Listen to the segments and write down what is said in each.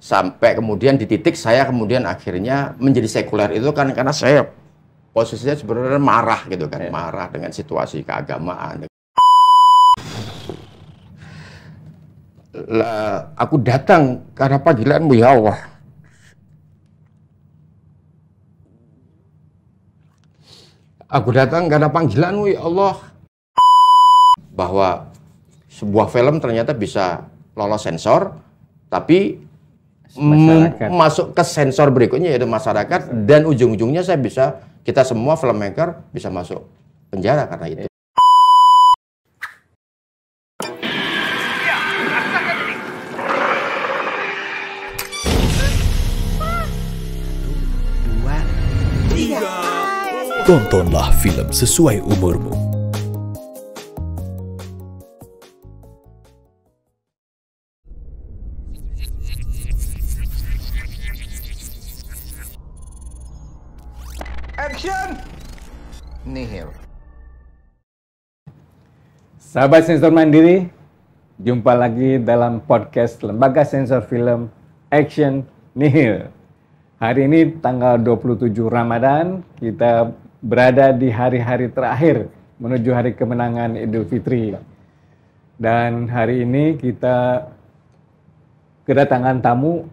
sampai kemudian di titik saya kemudian akhirnya menjadi sekuler itu kan karena saya posisinya sebenarnya marah gitu kan, marah dengan situasi keagamaan. Lah, aku datang karena panggilanmu ya Allah. Aku datang karena panggilanmu ya Allah. Bahwa sebuah film ternyata bisa lolos sensor, tapi masuk ke sensor berikutnya yaitu masyarakat, dan ujung-ujungnya kita semua filmmaker bisa masuk penjara karena itu. Tontonlah film sesuai umurmu. Action! Nihil. Sahabat Sensor Mandiri, jumpa lagi dalam podcast Lembaga Sensor Film Action Nihil. Hari ini tanggal 27 Ramadan, kita berada di hari-hari terakhir menuju hari kemenangan Idul Fitri. Dan hari ini kita kedatangan tamu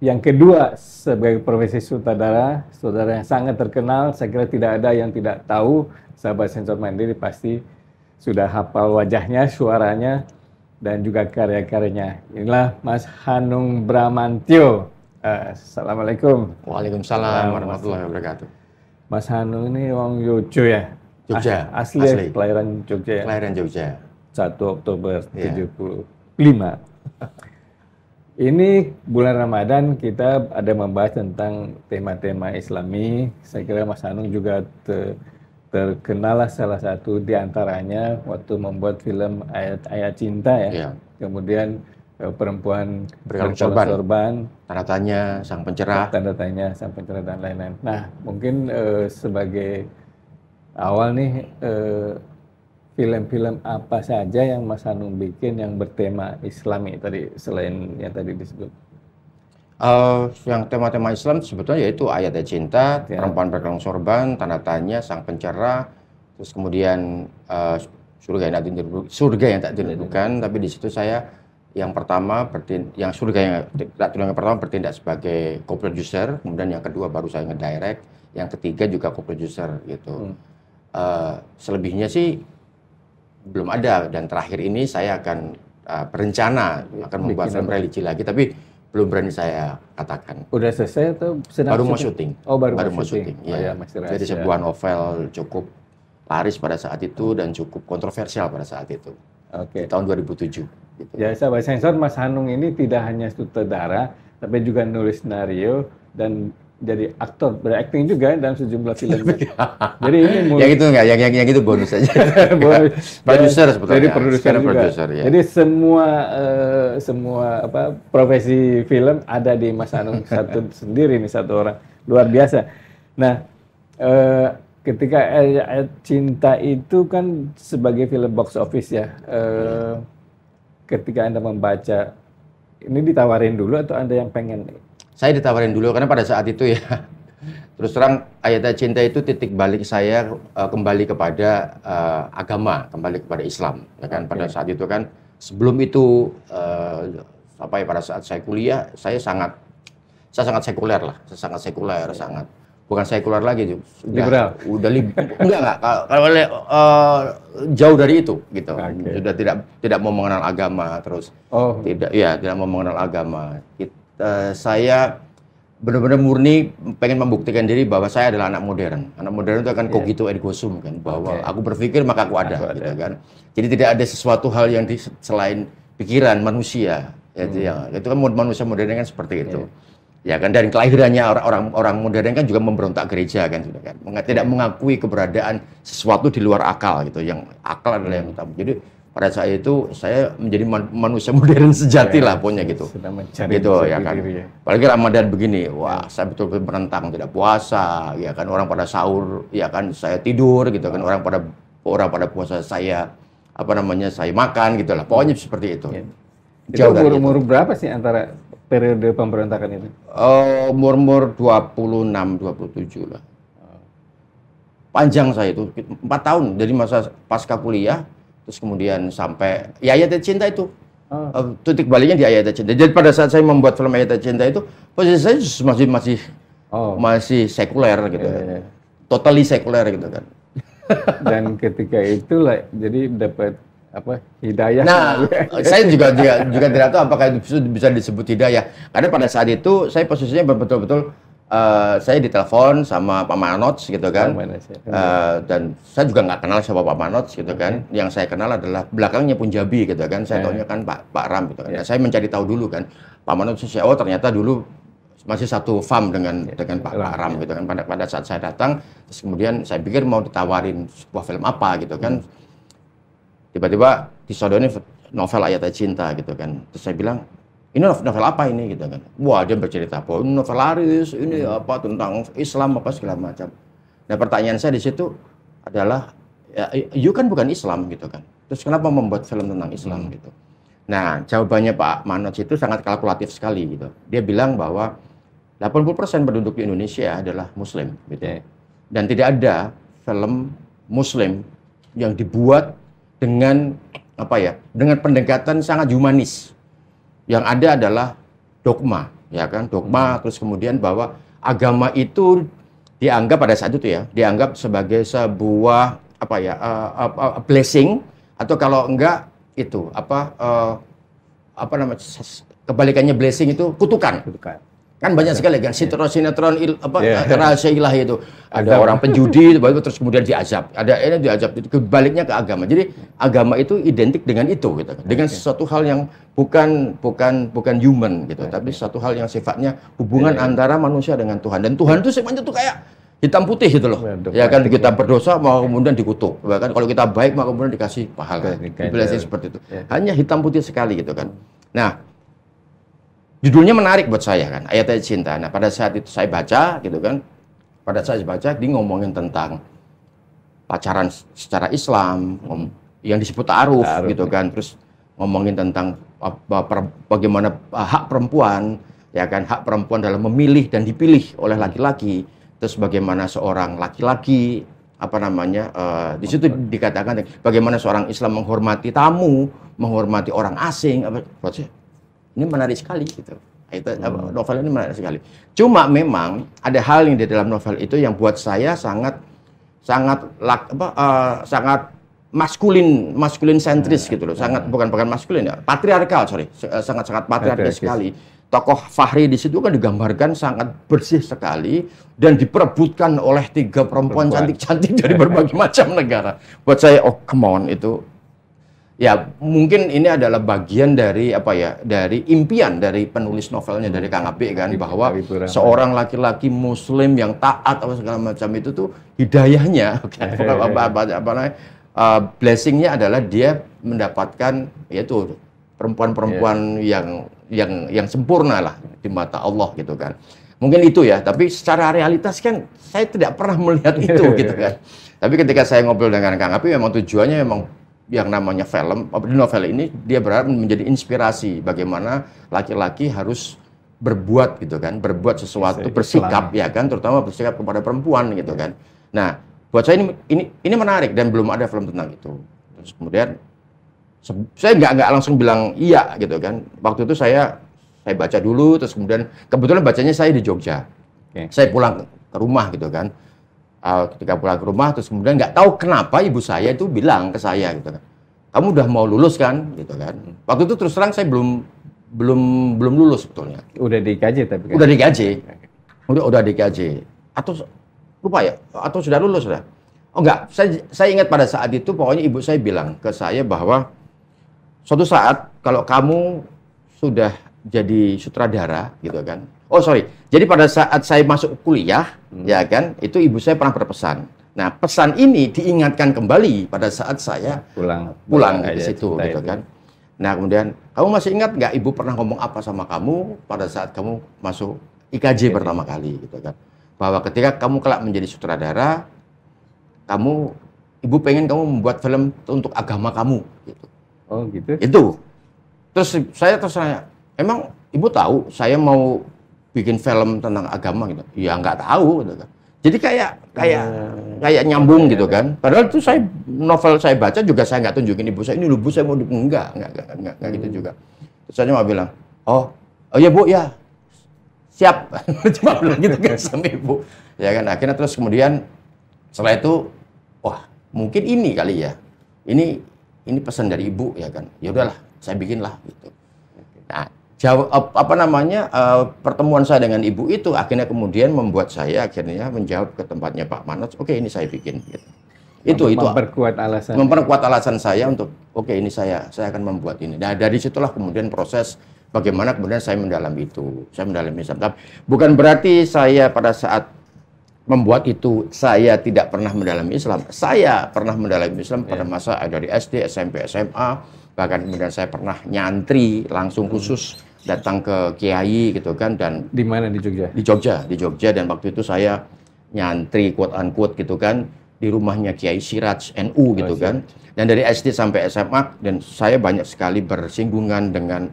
yang kedua sebagai profesi sutradara, saudara yang sangat terkenal. Saya kira tidak ada yang tidak tahu, sahabat Sensor Mandiri pasti sudah hafal wajahnya, suaranya, dan juga karya-karyanya. Inilah Mas Hanung Bramantyo. Assalamualaikum. Waalaikumsalam warahmatullahi wabarakatuh. Mas Hanung ini orang Yogyo ya? Jogja. Asli. Kelahiran Jogja ya? Kelahiran Jogja. 1 Oktober 75. Ini bulan Ramadan kita ada membahas tentang tema-tema Islami. Saya kira Mas Hanung juga terkenal salah satu di antaranya waktu membuat film Ayat Cinta ya. Kemudian perempuan berkalung sorban, tanda tanya sang pencerah, dan lain-lain. Nah, mungkin sebagai awal nih, film-film apa saja yang Mas Hanung bikin yang bertema Islami tadi selain yang tadi disebut? Yang tema-tema Islam sebetulnya yaitu Ayat Cinta, perempuan berkalung sorban, tanda tanya sang pencerah, terus kemudian surga yang tak dirindukan. Tapi di situ saya yang pertama bertindak sebagai co-producer, kemudian yang kedua baru saya ngedirect, yang ketiga juga co-producer gitu. Selebihnya sih belum ada, dan terakhir ini saya akan berencana akan membuat film religi lagi, tapi belum berani saya katakan. Udah selesai atau sedang baru mau syuting? Oh, baru mau syuting. Ya. Jadi sebuah novel cukup laris pada saat itu dan cukup kontroversial pada saat itu. Di tahun 2007. Gitu. Ya, sahabat Sensor, Mas Hanung ini tidak hanya sutradara, tapi juga nulis skenario dan jadi aktor, berakting juga dalam sejumlah film. Jadi ini yang itu enggak, yang itu bonus saja. Produser sebetulnya. Jadi produser juga. Ya. Jadi semua profesi film ada di Mas Hanung satu sendiri nih, satu orang luar biasa. Nah, ketika Ayat Cinta itu kan sebagai film box office ya. Ketika Anda membaca, ini ditawarin dulu atau Anda yang pengen? Saya ditawarin dulu karena pada saat itu ya, terus terang Ayat Cinta itu titik balik saya kembali kepada agama, kembali kepada Islam. Ya kan? Pada saat itu kan, sebelum itu pada saat saya kuliah, saya sangat sekuler lah, sangat bukan sekuler lagi, liberal. Enggak, kalau jauh dari itu gitu. Sudah tidak mau mengenal agama, terus tidak mau mengenal agama. Saya benar-benar murni pengen membuktikan diri bahwa saya adalah anak modern. Anak modern itu akan cogito ergo sum kan, bahwa aku berpikir maka aku ada gitu kan. Jadi tidak ada sesuatu hal yang selain pikiran manusia. Itu kan manusia modern kan seperti itu. Ya kan, dari kelahirannya orang modern kan juga memberontak gereja kan, sudah kan, tidak mengakui keberadaan sesuatu di luar akal gitu, yang akal adalah yang utama. Jadi pada saat itu saya menjadi manusia modern sejati lah pokoknya gitu. Sedang mencari gitu ya kan. Apalagi Ramadan begini, wah saya betul-betul menentang tidak puasa, ya kan, orang pada sahur, ya kan, saya tidur gitu kan, orang pada puasa saya saya makan gitu lah, pokoknya seperti itu. Itu umur berapa sih antara periode pemberontakan itu? Umur 26, 27 lah. Panjang saya itu, 4 tahun dari masa pasca kuliah, terus kemudian sampai ya Ayat Cinta itu. Titik baliknya di Ayat Cinta. Jadi pada saat saya membuat film Ayat Cinta itu, posisi saya masih sekuler gitu kan. Totally sekuler gitu kan. Dan ketika itulah jadi dapat hidayah. Nah, saya juga tidak tahu apakah itu bisa disebut hidayah. Karena pada saat itu saya posisinya betul-betul saya ditelepon sama Pak Manots gitu kan. Dan saya juga nggak kenal siapa Pak Manots gitu kan. Yang saya kenal adalah belakangnya Punjabi gitu kan. Saya tahunya kan Pak Ram gitu kan. Nah, saya mencari tahu dulu kan. Pak Manots ternyata dulu masih satu farm dengan Pak Ram gitu kan. Pada saat saya datang, terus kemudian saya pikir mau ditawarin sebuah film apa gitu kan. Tiba-tiba disodorin novel Ayat Cinta gitu kan. Terus saya bilang, ini novel apa ini gitu kan. Wah, dia bercerita bahwa ini novel laris, ini apa tentang Islam apa segala macam. Nah, pertanyaan saya di situ adalah, ya, you kan bukan Islam gitu kan. Terus kenapa membuat film tentang Islam gitu. Nah, jawabannya Pak Manots itu sangat kalkulatif sekali gitu. Dia bilang bahwa 80% penduduk di Indonesia adalah Muslim gitu. Dan tidak ada film Muslim yang dibuat dengan dengan pendekatan sangat humanis. Yang ada adalah dogma, ya kan? Dogma, terus kemudian bahwa agama itu dianggap pada saat itu ya, dianggap sebagai sebuah blessing, atau kalau enggak itu kebalikannya blessing itu kutukan. Kan banyak sekali kan sinetron rahasia ilahi itu. Ada orang penjudi terus kemudian diazab. Ada ini diazab, kebaliknya ke agama. Jadi agama itu identik dengan itu gitu. Dengan sesuatu hal yang bukan human gitu, tapi satu hal yang sifatnya hubungan antara manusia dengan Tuhan. Dan Tuhan itu sifatnya tuh kayak hitam putih gitu loh. Ya kan, kita berdosa mau kemudian dikutuk. Bahkan kalau kita baik mau kemudian dikasih pahala. Blessing seperti itu. Hanya hitam putih sekali gitu kan. Nah, judulnya menarik buat saya kan, Ayat Cinta. Nah, pada saat itu saya baca gitu kan. Pada saat saya baca, dia ngomongin tentang pacaran secara Islam, yang disebut ta'aruf gitu kan. Terus ngomongin tentang bagaimana hak perempuan, ya kan, hak perempuan dalam memilih dan dipilih oleh laki-laki. Terus bagaimana seorang laki-laki di situ dikatakan bagaimana seorang Islam menghormati tamu, menghormati orang asing. Buat saya ini menarik sekali gitu. Novel ini menarik sekali. Cuma memang ada hal yang di dalam novel itu yang buat saya sangat maskulin sentris gitu loh. Sangat bukan maskulin ya, patriarkal, sangat patriarkal sekali. Tokoh Fahri di situ kan digambarkan sangat bersih sekali dan diperebutkan oleh 3 perempuan cantik-cantik dari berbagai macam negara. Buat saya, come on, itu ya mungkin ini adalah bagian dari dari impian dari penulis novelnya, dari Kang Apik kan, bahwa seorang laki-laki Muslim yang taat atau segala macam itu tuh hidayahnya, blessingnya adalah dia mendapatkan yaitu perempuan-perempuan yang sempurna lah di mata Allah gitu kan. Mungkin itu ya, tapi secara realitas kan saya tidak pernah melihat itu gitu kan. Tapi ketika saya ngobrol dengan Kang Apik, memang tujuannya memang yang namanya film, novel ini dia berharap menjadi inspirasi bagaimana laki-laki harus berbuat gitu kan, berbuat sesuatu, bersikap ya kan, terutama bersikap kepada perempuan gitu kan. Nah, buat saya ini menarik dan belum ada film tentang itu. Terus kemudian saya nggak langsung bilang iya gitu kan. Waktu itu saya baca dulu, terus kemudian kebetulan bacanya saya di Jogja. Saya pulang ke rumah gitu kan. Ketika pulang ke rumah, terus kemudian nggak tahu kenapa ibu saya itu bilang ke saya gitu kan, kamu udah mau lulus kan gitu kan. Waktu itu terus terang saya belum lulus sebetulnya. Udah di-KJ tapi kan? Udah di-KJ. Udah di-KJ. Atau lupa ya, atau sudah lulus sudah. Oh enggak, saya ingat pada saat itu pokoknya ibu saya bilang ke saya bahwa suatu saat kalau kamu sudah jadi sutradara gitu kan. Oh sorry, jadi pada saat saya masuk kuliah, ya kan, itu ibu saya pernah berpesan. Nah, pesan ini diingatkan kembali pada saat saya pulang ke situ, gitu kan. Nah, kemudian, kamu masih ingat nggak ibu pernah ngomong apa sama kamu pada saat kamu masuk IKJ pertama kali, gitu kan. Bahwa ketika kamu kelak menjadi sutradara, ibu pengen kamu membuat film untuk agama kamu, gitu. Oh, gitu? Itu. Terus saya emang ibu tahu saya mau bikin film tentang agama gitu. Ya nggak tahu gitu kan. Jadi kayak nyambung gitu kan. Padahal itu novel saya baca juga saya nggak tunjukin ibu saya, ini loh Bu saya mau enggak gitu juga. Terus saya cuma bilang, oh ya Bu ya, siap. Cuma bilang gitu kan sama ibu. Ya kan, akhirnya terus kemudian setelah itu, wah mungkin ini kali ya, ini pesan dari ibu ya kan. Ya udahlah, saya bikin lah gitu. Nah, pertemuan saya dengan ibu itu akhirnya kemudian membuat saya akhirnya menjawab ke tempatnya Pak Manoj, oke ini saya bikin gitu. Itu memperkuat alasan saya untuk oke ini saya akan membuat ini. Nah, dari situlah kemudian proses bagaimana kemudian saya mendalami itu. Saya mendalami Islam. Tapi bukan berarti saya pada saat membuat itu saya tidak pernah mendalami Islam. Saya pernah mendalami Islam pada masa dari SD, SMP, SMA, bahkan kemudian saya pernah nyantri langsung khusus datang ke kiai gitu kan. Dan di mana di Jogja? Di Jogja, dan waktu itu saya nyantri quote unquote gitu kan di rumahnya Kiai Siraj NU gitu kan. Dan dari SD sampai SMA, dan saya banyak sekali bersinggungan dengan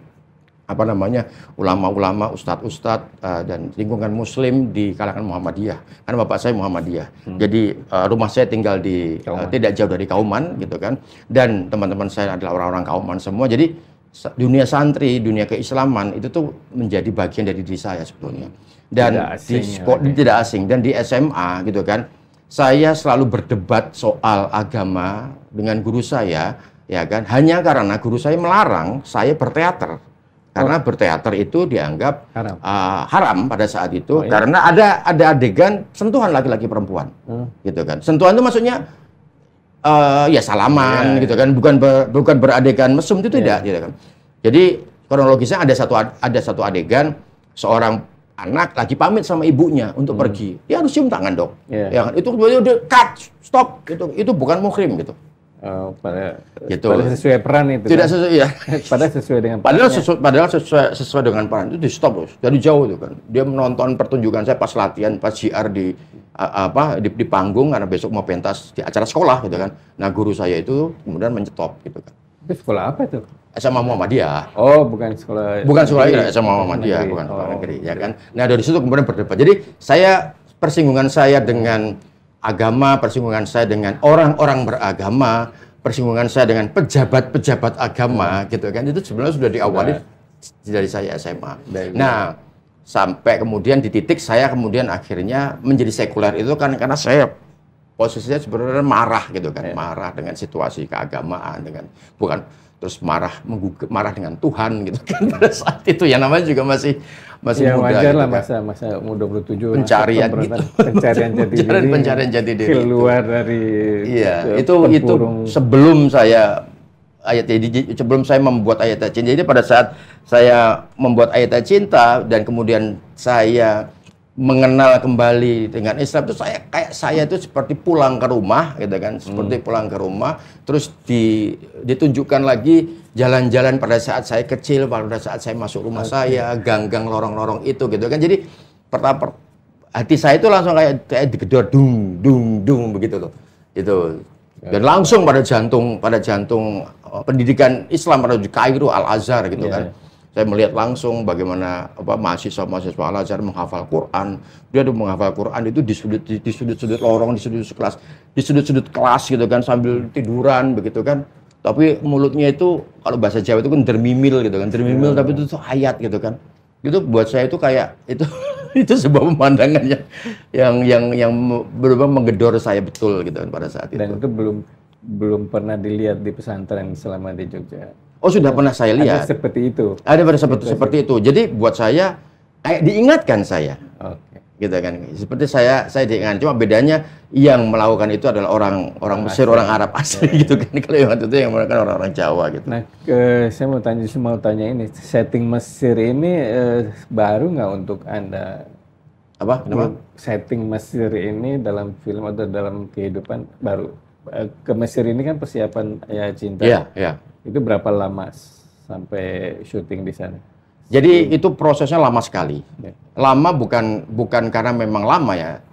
ulama-ulama, ustadz-ustadz dan lingkungan muslim di kalangan Muhammadiyah. Karena bapak saya Muhammadiyah. Jadi rumah saya tinggal di tidak jauh dari Kauman gitu kan. Dan teman-teman saya adalah orang-orang Kauman semua. Jadi dunia santri, dunia keislaman itu tuh menjadi bagian dari diri saya sebetulnya. Dan tidak asing. Dan di SMA gitu kan, saya selalu berdebat soal agama dengan guru saya, ya kan, hanya karena guru saya melarang saya berteater. Karena berteater itu dianggap haram pada saat itu, karena ada adegan sentuhan laki-laki perempuan, gitu kan. Sentuhan itu maksudnya ya salaman, gitu kan, bukan beradegan mesum, itu tidak, gitu kan. Jadi kronologisnya ada satu adegan seorang anak lagi pamit sama ibunya untuk pergi, dia harus cium tangan dong, ya kan. Itu udah cut, stop, itu bukan muhrim gitu. Pada sesuai peran itu. Tidak sesuai ya. Padahal sesuai dengan padahal sesuai dengan peran itu di stop loh, dari jauh itu kan. Dia menonton pertunjukan saya pas latihan, pas JR di panggung karena besok mau pentas di acara sekolah gitu kan. Nah, guru saya itu kemudian menyetop gitu kan. Itu sekolah apa itu? SMA Muhammadiyah. Oh, bukan sekolah. Bukan sekolah SMA Muhammadiyah, bukan sekolah negeri ya kan. Nah, dari situ kemudian berdebat. Jadi, persinggungan saya dengan agama, persinggungan saya dengan orang-orang beragama, persinggungan saya dengan pejabat-pejabat agama gitu kan, itu sebenarnya sudah diawali dari saya SMA. Nah, sampai kemudian di titik saya kemudian akhirnya menjadi sekuler itu kan karena saya posisinya sebenarnya marah gitu kan, marah dengan situasi keagamaan, terus marah dengan Tuhan gitu kan pada saat itu, ya namanya juga masih ya, muda wajar gitu lah, kan. masa umur 27 pencarian jati diri keluar dari itu sebelum saya membuat Ayat Cinta. Jadi pada saat saya membuat Ayat Cinta dan kemudian saya mengenal kembali dengan Islam, itu saya itu seperti pulang ke rumah gitu kan, seperti pulang ke rumah, terus ditunjukkan lagi jalan-jalan pada saat saya kecil, pada saat saya masuk rumah saya, gang-gang lorong-lorong itu gitu kan. Jadi pertama hati saya itu langsung kayak digedor dung begitu loh. Itu. Dan langsung pada jantung pendidikan Islam pada Kairo Al-Azhar gitu kan. Saya melihat langsung bagaimana mahasiswa Al-Azhar menghafal Quran. Dia tuh menghafal Quran itu di sudut-sudut lorong, di sudut-sudut kelas gitu kan, sambil tiduran begitu kan. Tapi mulutnya itu kalau bahasa Jawa itu kan dermimil gitu kan, tapi itu tuh ayat gitu kan. Itu buat saya itu kayak itu sebuah pemandangan yang benar-benar menggedor saya betul gitu kan pada saat itu. Dan itu belum pernah dilihat di pesantren selama di Jogja. Oh, sudah pernah saya lihat. Ada seperti itu. Ada seperti itu. Jadi buat saya kayak diingatkan saya. Oke. Gitu kan. Seperti saya diingatkan. Cuma bedanya yang melakukan itu adalah orang Mesir, orang Arab asli gitu kan. Kalau yang itu yang melakukan orang-orang Jawa gitu. Nah, saya mau tanya ini, setting Mesir ini baru nggak untuk Anda? Apa? Kenapa? Setting Mesir ini dalam film atau dalam kehidupan baru. Ke Mesir ini kan persiapan Ayat Cinta. Iya. Itu berapa lama sampai syuting di sana? Jadi itu prosesnya lama sekali. Lama bukan karena memang lama ya,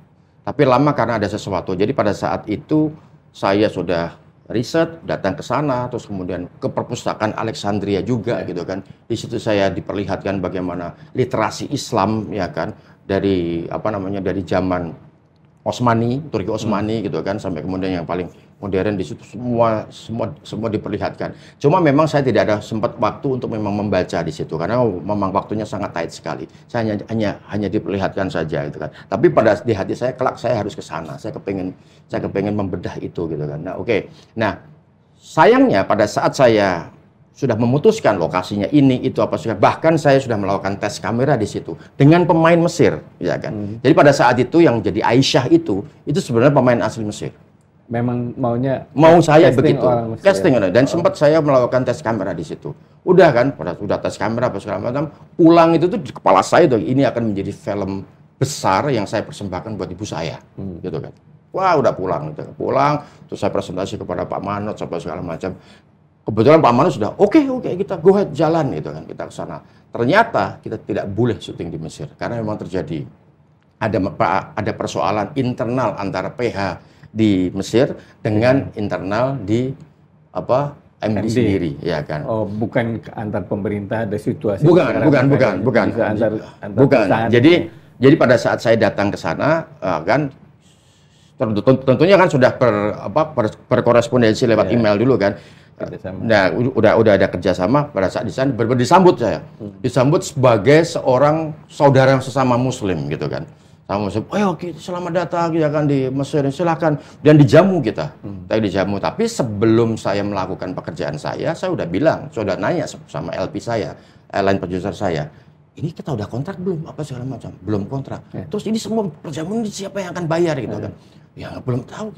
tapi lama karena ada sesuatu. Jadi pada saat itu saya sudah riset, datang ke sana, terus kemudian ke perpustakaan Alexandria juga gitu kan. Di situ saya diperlihatkan bagaimana literasi Islam ya kan dari dari zaman Turki Osmani gitu kan, sampai kemudian yang paling modern di situ semua diperlihatkan. Cuma memang saya tidak ada sempat waktu untuk memang membaca di situ karena memang waktunya sangat tight sekali. Saya hanya diperlihatkan saja gitu kan. Tapi di hati saya kelak saya harus ke sana. Saya kepengen membedah itu gitu kan. Nah, oke. Nah, sayangnya pada saat saya sudah memutuskan lokasinya ini itu apa saja, bahkan saya sudah melakukan tes kamera di situ dengan pemain Mesir ya kan. Jadi pada saat itu yang jadi Aisyah itu sebenarnya pemain asli Mesir. Memang saya begitu casting dan sempat saya melakukan tes kamera di situ. Udah kan, udah tes kamera apa segala macam, pulang itu tuh di kepala saya tuh ini akan menjadi film besar yang saya persembahkan buat ibu saya gitu kan. Wah, udah pulang terus saya presentasi kepada Pak Manot sampai segala macam. Kebetulan Pak Manot sudah oke, kita go ahead jalan gitu kan, kita ke sana. Ternyata kita tidak boleh syuting di Mesir karena memang terjadi ada persoalan internal antara PH di Mesir dengan internal di MD sendiri ya kan. Oh, bukan antar pemerintah, ada situasi. Bukan. Jadi pada saat saya datang ke sana kan tentunya kan sudah berkorespondensi lewat email dulu kan. Nah, udah ada kerjasama. Pada saat di sana disambut saya, disambut sebagai seorang saudara yang sesama Muslim gitu kan. Sama Muslim, selamat datang ya kan di Mesir, silakan. Dan dijamu kita, dijamu. Tapi sebelum saya melakukan pekerjaan saya udah bilang, saya udah nanya sama LP saya, line producer saya, ini kita udah kontrak belum? Apa segala macam? Belum kontrak. Terus ini semua perjamuan ini siapa yang akan bayar gitu kan? Ya belum tahu.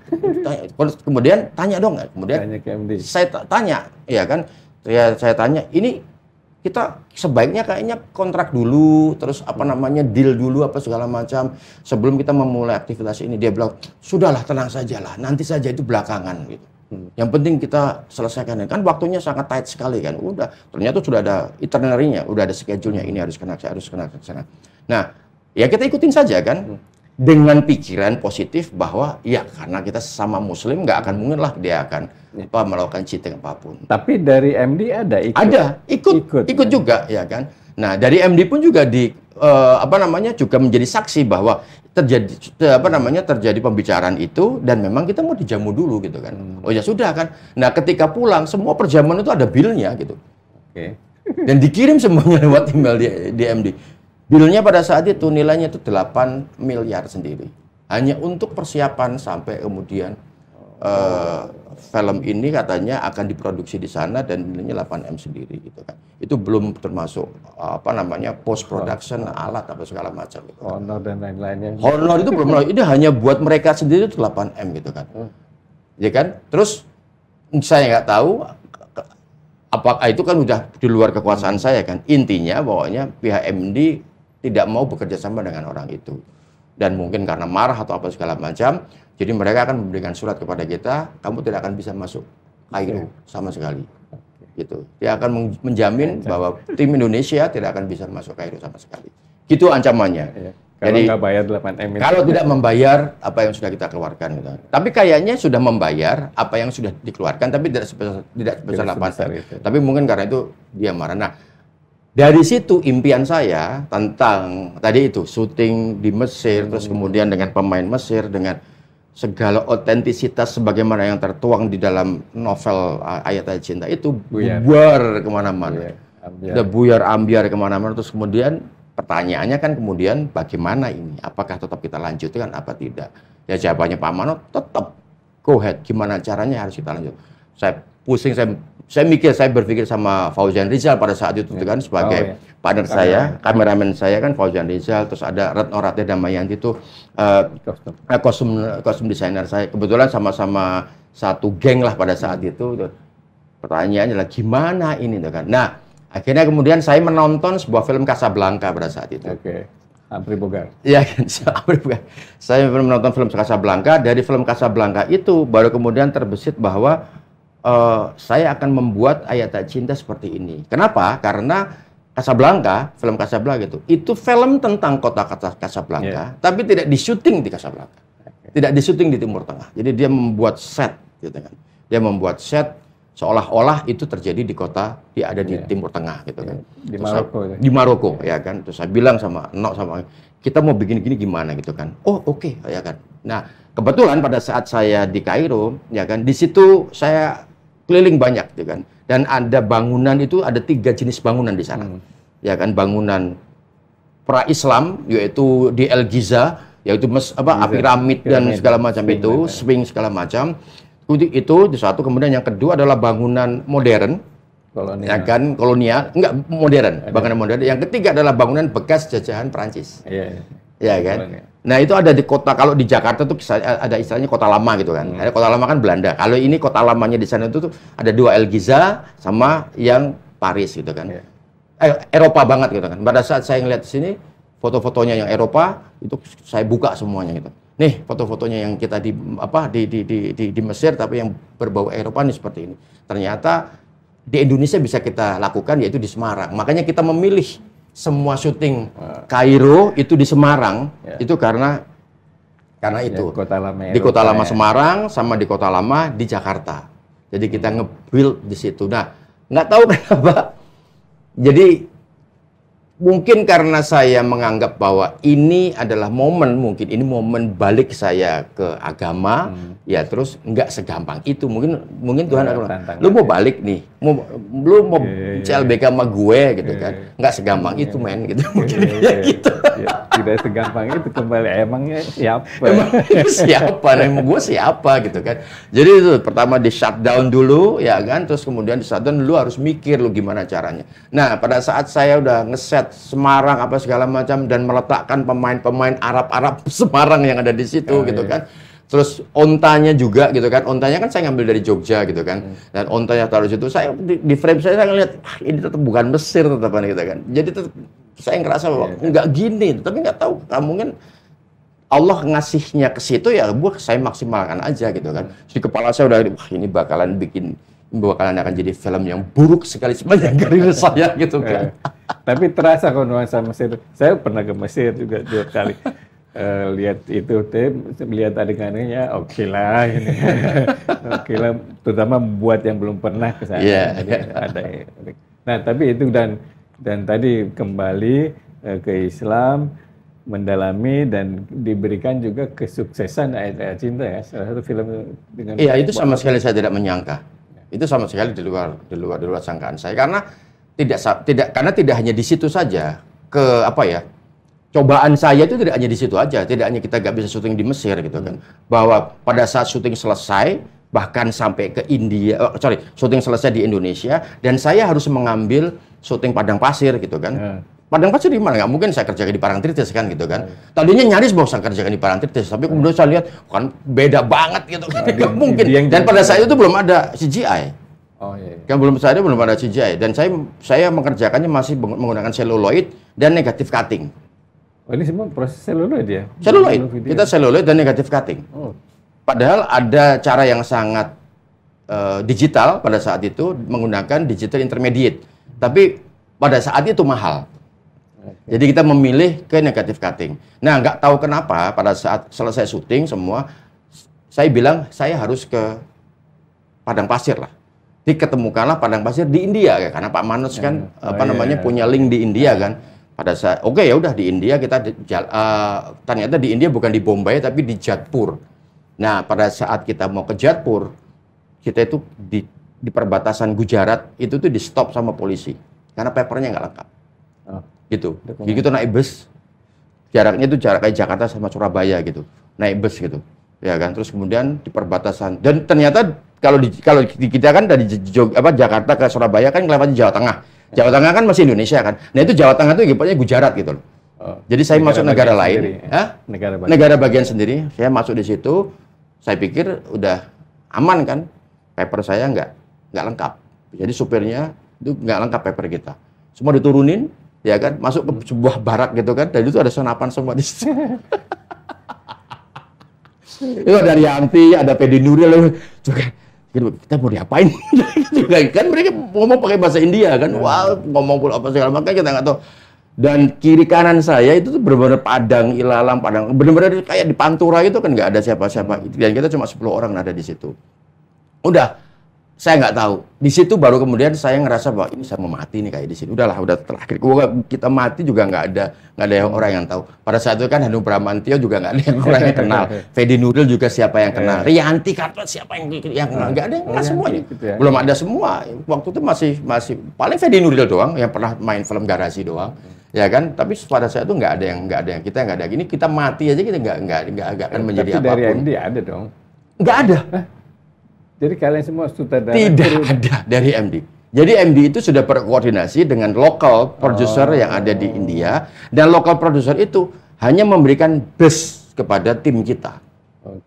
Kemudian tanya dong, kemudian saya tanya, ya kan? Saya tanya, ini kita sebaiknya kayaknya kontrak dulu, terus deal dulu apa segala macam sebelum kita memulai aktivitas ini. Dia bilang, sudahlah tenang sajalah, nanti saja itu belakangan gitu. Yang penting kita selesaikan kan waktunya sangat tight sekali kan. Udah, ternyata sudah ada itinerary-nya, udah ada schedule-nya, ini harus kena ke sana. Nah, ya kita ikutin saja kan. Dengan pikiran positif bahwa ya karena kita sesama Muslim nggak akan mungkin lah dia akan melakukan cheating apapun. Tapi dari MD ikut juga ya kan. Nah dari MD pun juga juga menjadi saksi bahwa terjadi pembicaraan itu dan memang kita mau dijamu dulu gitu kan. Oh ya sudah kan. Nah ketika pulang semua perjamuan itu ada bill-nya gitu. Dan dikirim semuanya lewat email di MD. Bilnya pada saat itu nilainya itu 8 miliar sendiri. Hanya untuk persiapan sampai kemudian film ini katanya akan diproduksi di sana dan nilainya 8M sendiri gitu kan. Itu belum termasuk post production, alat apa segala macam gitu. Honor dan lain-lainnya. Honor itu belum, ini hanya buat mereka sendiri itu 8M gitu kan. Ya kan? Terus saya nggak tahu apakah itu kan udah di luar kekuasaan saya kan. Intinya pokoknya pihak MD tidak mau bekerja sama dengan orang itu. Dan mungkin karena marah atau apa segala macam, jadi mereka akan memberikan surat kepada kita, kamu tidak akan bisa masuk Kairo sama sekali. Gitu. Dia akan menjamin bahwa tim Indonesia tidak akan bisa masuk Kairo sama sekali. Gitu ancamannya. Kalau nggak bayar 8M itu. Kalau tidak membayar apa yang sudah kita keluarkan gitu. Tapi kayaknya sudah membayar apa yang sudah dikeluarkan tapi tidak sebesar 8M. Tapi mungkin karena itu dia marah. Nah, dari situ impian saya tentang tadi itu syuting di Mesir, terus kemudian dengan pemain Mesir, dengan segala otentisitas sebagaimana yang tertuang di dalam novel Ayat-Ayat Cinta itu bubar kemana-mana. Udah buyar ambiar kemana-mana. Terus kemudian pertanyaannya kan kemudian bagaimana ini? Apakah tetap kita lanjutkan apa tidak? Ya jawabannya Pak Manot tetap go ahead. Gimana caranya harus kita lanjut. Saya pusing, saya berpikir sama Fauzan Rizal pada saat itu kan sebagai partner saya, kameramen saya kan Fauzan Rizal, terus ada Retno Rate Damayanti itu kostum desainer saya. Kebetulan sama-sama satu geng lah pada saat itu. Pertanyaannya adalah gimana ini kan. Nah, akhirnya kemudian saya menonton sebuah film Casablanca pada saat itu. Humphrey Bogart. Iya, saya menonton film Casablanca. Dari film Casablanca itu baru kemudian terbesit bahwa saya akan membuat Ayat-Ayat Cinta seperti ini. Kenapa? Karena Casablanca, film Casablanca itu film tentang kota Casablanca, tapi tidak disyuting di Casablanca. Tidak disyuting di Timur Tengah. Jadi dia membuat set gitu kan. Dia membuat set seolah-olah itu terjadi di kota, dia ada di Timur Tengah gitu kan. Di Maroko. Di Maroko ya kan. Terus saya bilang sama kita mau bikin gini gimana gitu kan. Oh oke, ya kan. Nah kebetulan pada saat saya di Kairo ya kan, di situ saya keliling banyak gitu kan. Dan ada bangunan itu ada 3 jenis bangunan di sana. Ya kan, bangunan pra-Islam yaitu di El Giza, yaitu piramid dan segala macam itu, swing segala macam. Itu di satu, kemudian yang kedua adalah bangunan modern. Kolonial. Ya kan, kolonial, enggak modern, bangunan modern. Yang ketiga adalah bangunan bekas jajahan Prancis. Iya. Ya kan. Kolonial. Nah, itu ada di kota, kalau di Jakarta tuh ada istilahnya kota lama gitu kan. Ada kota lama kan Belanda. Kalau ini kota lamanya di sana itu tuh ada 2 El Giza sama yang Paris gitu kan. Eropa banget gitu kan. Pada saat saya ngeliat di sini foto-fotonya yang Eropa itu saya buka semuanya gitu. Nih foto-fotonya yang kita di Mesir tapi yang berbau Eropa nih seperti ini. Ternyata di Indonesia bisa kita lakukan, yaitu di Semarang. Makanya kita memilih semua syuting Kairo itu di Semarang, itu karena itu kota lama di kota lama Semarang sama di kota lama di Jakarta. Jadi kita nge-build di situ. Nah, nggak tahu kenapa. Jadi mungkin karena saya menganggap bahwa ini adalah momen balik saya ke agama, ya terus nggak segampang itu. Mungkin Tuhan akan, lu mau balik nih, lu mau CLBK sama gue gitu kan, nggak segampang itu men gitu. Mungkin gitu. Tidak segampang itu kembali, emangnya siapa? Siapa? Emang gue siapa gitu kan? Jadi itu pertama di shutdown dulu ya kan, terus kemudian di shutdown lu harus mikir lu gimana caranya. Nah pada saat saya udah ngeset Semarang apa segala macam dan meletakkan pemain-pemain Arab Semarang yang ada di situ gitu kan. Terus ontanya juga gitu kan. Ontanya kan saya ngambil dari Jogja gitu kan. Dan ontanya taruh di situ. Saya di frame saya ngeliat ini tetap bukan Mesir tetapan gitu kan. Jadi tetap saya ngerasa bahwa nggak gini, tapi nggak tahu mungkin Allah ngasihnya ke situ ya, saya maksimalkan aja gitu kan. Di kepala saya udah ini bakalan akan jadi film yang buruk sekali sepanjang karir saya gitu kan. Tapi terasa kok nuansa Mesir. Saya pernah ke Mesir juga 2 kali. Lihat itu, lihat adegannya, oke lah ini. Oke lah, terutama buat yang belum pernah ke sana. Nah, tapi itu dan tadi kembali ke Islam, mendalami dan diberikan juga kesuksesan Ayat-Ayat Cinta ya, salah satu film dengan. Iya, itu sama sekali saya tidak menyangka. Itu sama sekali di luar sangkaan saya, karena tidak hanya di situ saja cobaan saya itu tidak hanya di situ aja, tidak hanya kita nggak bisa syuting di Mesir gitu kan, bahwa pada saat syuting selesai bahkan sampai ke syuting selesai di Indonesia dan saya harus mengambil syuting padang pasir gitu kan. Padang pasir di mana? Nggak mungkin saya kerjakan di Parangtritis kan gitu kan. Tadinya nyaris mau saya kerjakan di Parangtritis, tapi kemudian saya lihat kan beda banget gitu kan. Nggak mungkin. Dan pada saat itu belum ada CGI. Kan belum ada CGI. Dan saya mengerjakannya masih menggunakan seluloid dan negatif cutting. Ini semua proses seluloid ya? Seluloid. Kita seluloid dan negatif cutting. Padahal ada cara yang sangat digital pada saat itu menggunakan digital intermediate. Tapi pada saat itu mahal. Jadi kita memilih ke negatif cutting. Nah, nggak tahu kenapa pada saat selesai syuting semua, saya bilang saya harus ke padang pasir lah. Diketemukanlah padang pasir di India ya, karena Pak Manoj kan punya link di India kan. Pada saat ya udah di India kita ternyata di India bukan di Bombay tapi di Jodhpur. Nah, pada saat kita mau ke Jodhpur, kita itu di perbatasan Gujarat itu tuh di stop sama polisi karena papernya nggak lengkap. Gitu. Jadi kita naik bus, jaraknya itu jarak kayak Jakarta sama Surabaya gitu, naik bus gitu, ya kan. Terus kemudian di perbatasan dan ternyata kalau kita kan dari Jakarta ke Surabaya kan lewat Jawa Tengah. Jawa Tengah kan masih Indonesia kan. Nah itu Jawa Tengah itu ibaratnya Gujarat gitu loh. Jadi saya masuk negara lain, negara bagian sendiri. Saya masuk di situ, saya pikir udah aman kan, paper saya nggak lengkap. Jadi supirnya itu nggak lengkap paper kita. Semua diturunin. Ya kan, masuk ke sebuah barak gitu kan, dan itu ada senapan semua di situ. Itu ada Rianti, ada Pedi Nuril, juga kita mau diapain? Kan mereka ngomong pakai bahasa India kan, wah ngomong pula apa segala macam kita nggak tahu. Dan kiri kanan saya itu tuh benar-benar padang ilalang, benar-benar kayak di Pantura itu kan nggak ada siapa-siapa. Dan kita cuma 10 orang ada di situ. Udah, saya nggak tahu. Di situ baru kemudian saya ngerasa bahwa ini saya mau mati nih kayak di sini. Udahlah, udah terakhir. Kita mati juga nggak ada yang orang yang tahu. Pada saat itu kan Hanung Bramantyo juga nggak ada yang orang yang kenal. Fedi Nuril juga siapa yang kenal. Rianti Kartot siapa yang kenal? Nggak ada yang kenal semuanya. Belum ada semua. Waktu itu masih paling Fedi Nuril doang yang pernah main film Garasi doang. Ya kan, tapi pada saat itu nggak ada yang kita nggak ada gini, kita mati aja kita nggak akan menjadi tapi apapun. Dari MD ada dong. Nggak ada. Jadi kalian semua sutradara? Tidak ada dari MD. Jadi MD itu sudah berkoordinasi dengan lokal produser yang ada di India, dan lokal produser itu hanya memberikan bus kepada tim kita.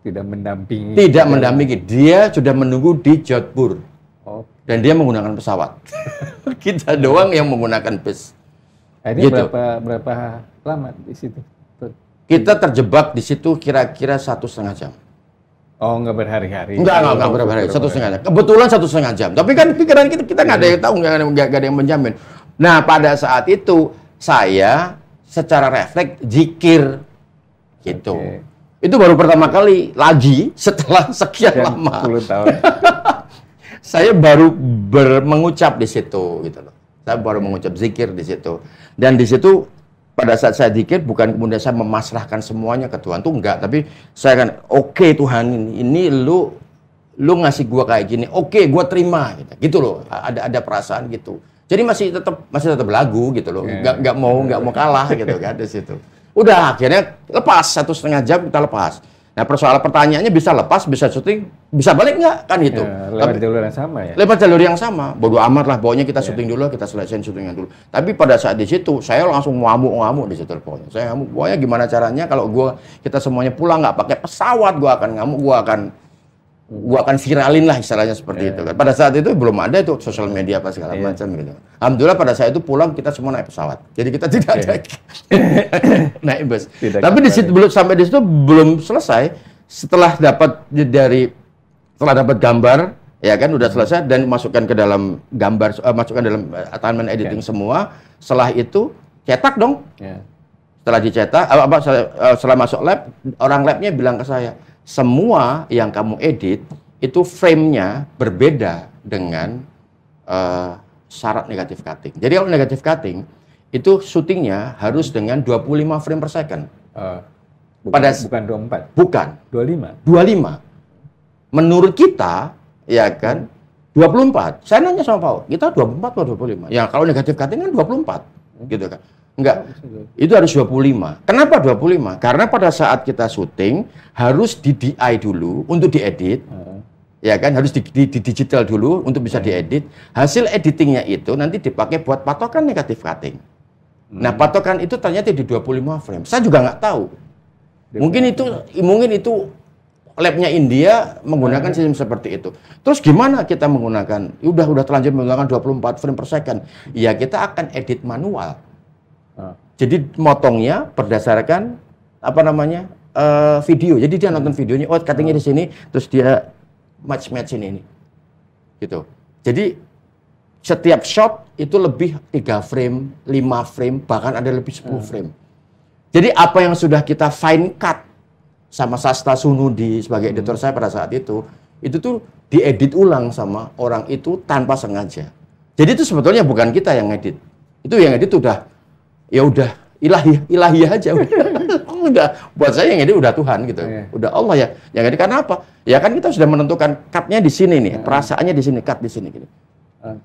Tidak mendampingi. Tidak mendampingi. Dia sudah menunggu di Jodhpur. Dan dia menggunakan pesawat. Kita doang yang menggunakan bus. Ini gitu. Berapa lama di situ? Kita terjebak di situ kira-kira 1,5 jam. Oh, nggak berhari-hari? Enggak berhari-hari, 1,5 jam. Kebetulan 1,5 jam. Tapi kan pikiran kita nggak ada yang tahu, nggak ada yang menjamin. Nah, pada saat itu saya secara refleks zikir gitu. Itu baru pertama kali lagi setelah sekian lama. 10 tahun. Saya baru mengucap di situ gitu loh. Saya baru mengucap zikir di situ. Dan di situ pada saat saya zikir bukan kemudian saya memasrahkan semuanya ke Tuhan, tuh enggak, tapi saya kan oke, Tuhan, ini lu ngasih gua kayak gini, oke, gua terima gitu loh. Ada perasaan gitu. Jadi masih tetap lagu gitu loh. Nggak mau kalah gitu kan di situ. Udah akhirnya lepas 1,5 jam kita lepas. Nah, persoalan pertanyaannya bisa lepas, bisa syuting, bisa balik nggak kan itu? Lewat jalur yang sama ya? Lewat jalur yang sama. Bodo amat lah, pokoknya kita syuting dulu, kita selesaiin syutingnya dulu. Tapi pada saat di situ, saya langsung ngamuk di situ pokoknya. Saya ngamuk, pokoknya gimana caranya kalau kita semuanya pulang nggak pakai pesawat, gua akan ngamuk, gua akan viralin lah istilahnya seperti itu kan. Pada saat itu belum ada itu sosial media apa segala macam gitu. Alhamdulillah pada saat itu pulang kita semua naik pesawat. Jadi kita tidak ada naik bus. Tapi di situ sampai di situ belum selesai. Setelah dapat gambar, ya kan udah selesai dan masukkan ke dalam gambar, masukkan dalam timeline editing semua. Setelah itu cetak dong. Setelah dicetak, setelah masuk lab, orang labnya bilang ke saya, semua yang kamu edit itu frame-nya berbeda dengan syarat negative cutting. Jadi kalau negative cutting itu syutingnya harus dengan 25 frame per second. Bukan 24? Bukan. 25? 25. Menurut kita, ya kan, 24. Saya nanya sama Paul, kita 24 atau 25? Ya kalau negative cutting kan 24. Gitu kan. Enggak, itu harus 25. Kenapa 25? Karena pada saat kita syuting harus di DI dulu untuk diedit, ya kan, harus di digital dulu untuk bisa diedit. Hasil editingnya itu nanti dipakai buat patokan negative cutting. Nah, patokan itu ternyata di 25 frame. Saya juga nggak tahu. Mungkin itu labnya India menggunakan sistem seperti itu. Terus gimana kita menggunakan? Udah terlanjur menggunakan 24 frame per second. Ya kita akan edit manual. Jadi motongnya berdasarkan video. Jadi dia nonton videonya, cuttingnya di sini, terus dia match ini, gitu. Jadi setiap shot itu lebih 3 frame, 5 frame, bahkan ada lebih 10 frame. Jadi apa yang sudah kita fine cut sama Sasta Sunudi sebagai editor saya pada saat itu tuh diedit ulang sama orang itu tanpa sengaja. Jadi itu sebetulnya bukan kita yang edit. Itu yang edit udah ilahi aja. Udah buat saya yang edit udah Tuhan gitu. Udah Allah ya. Yang edit karena apa? Ya kan kita sudah menentukan cut-nya di sini nih, perasaannya di sini, cut di sini gitu.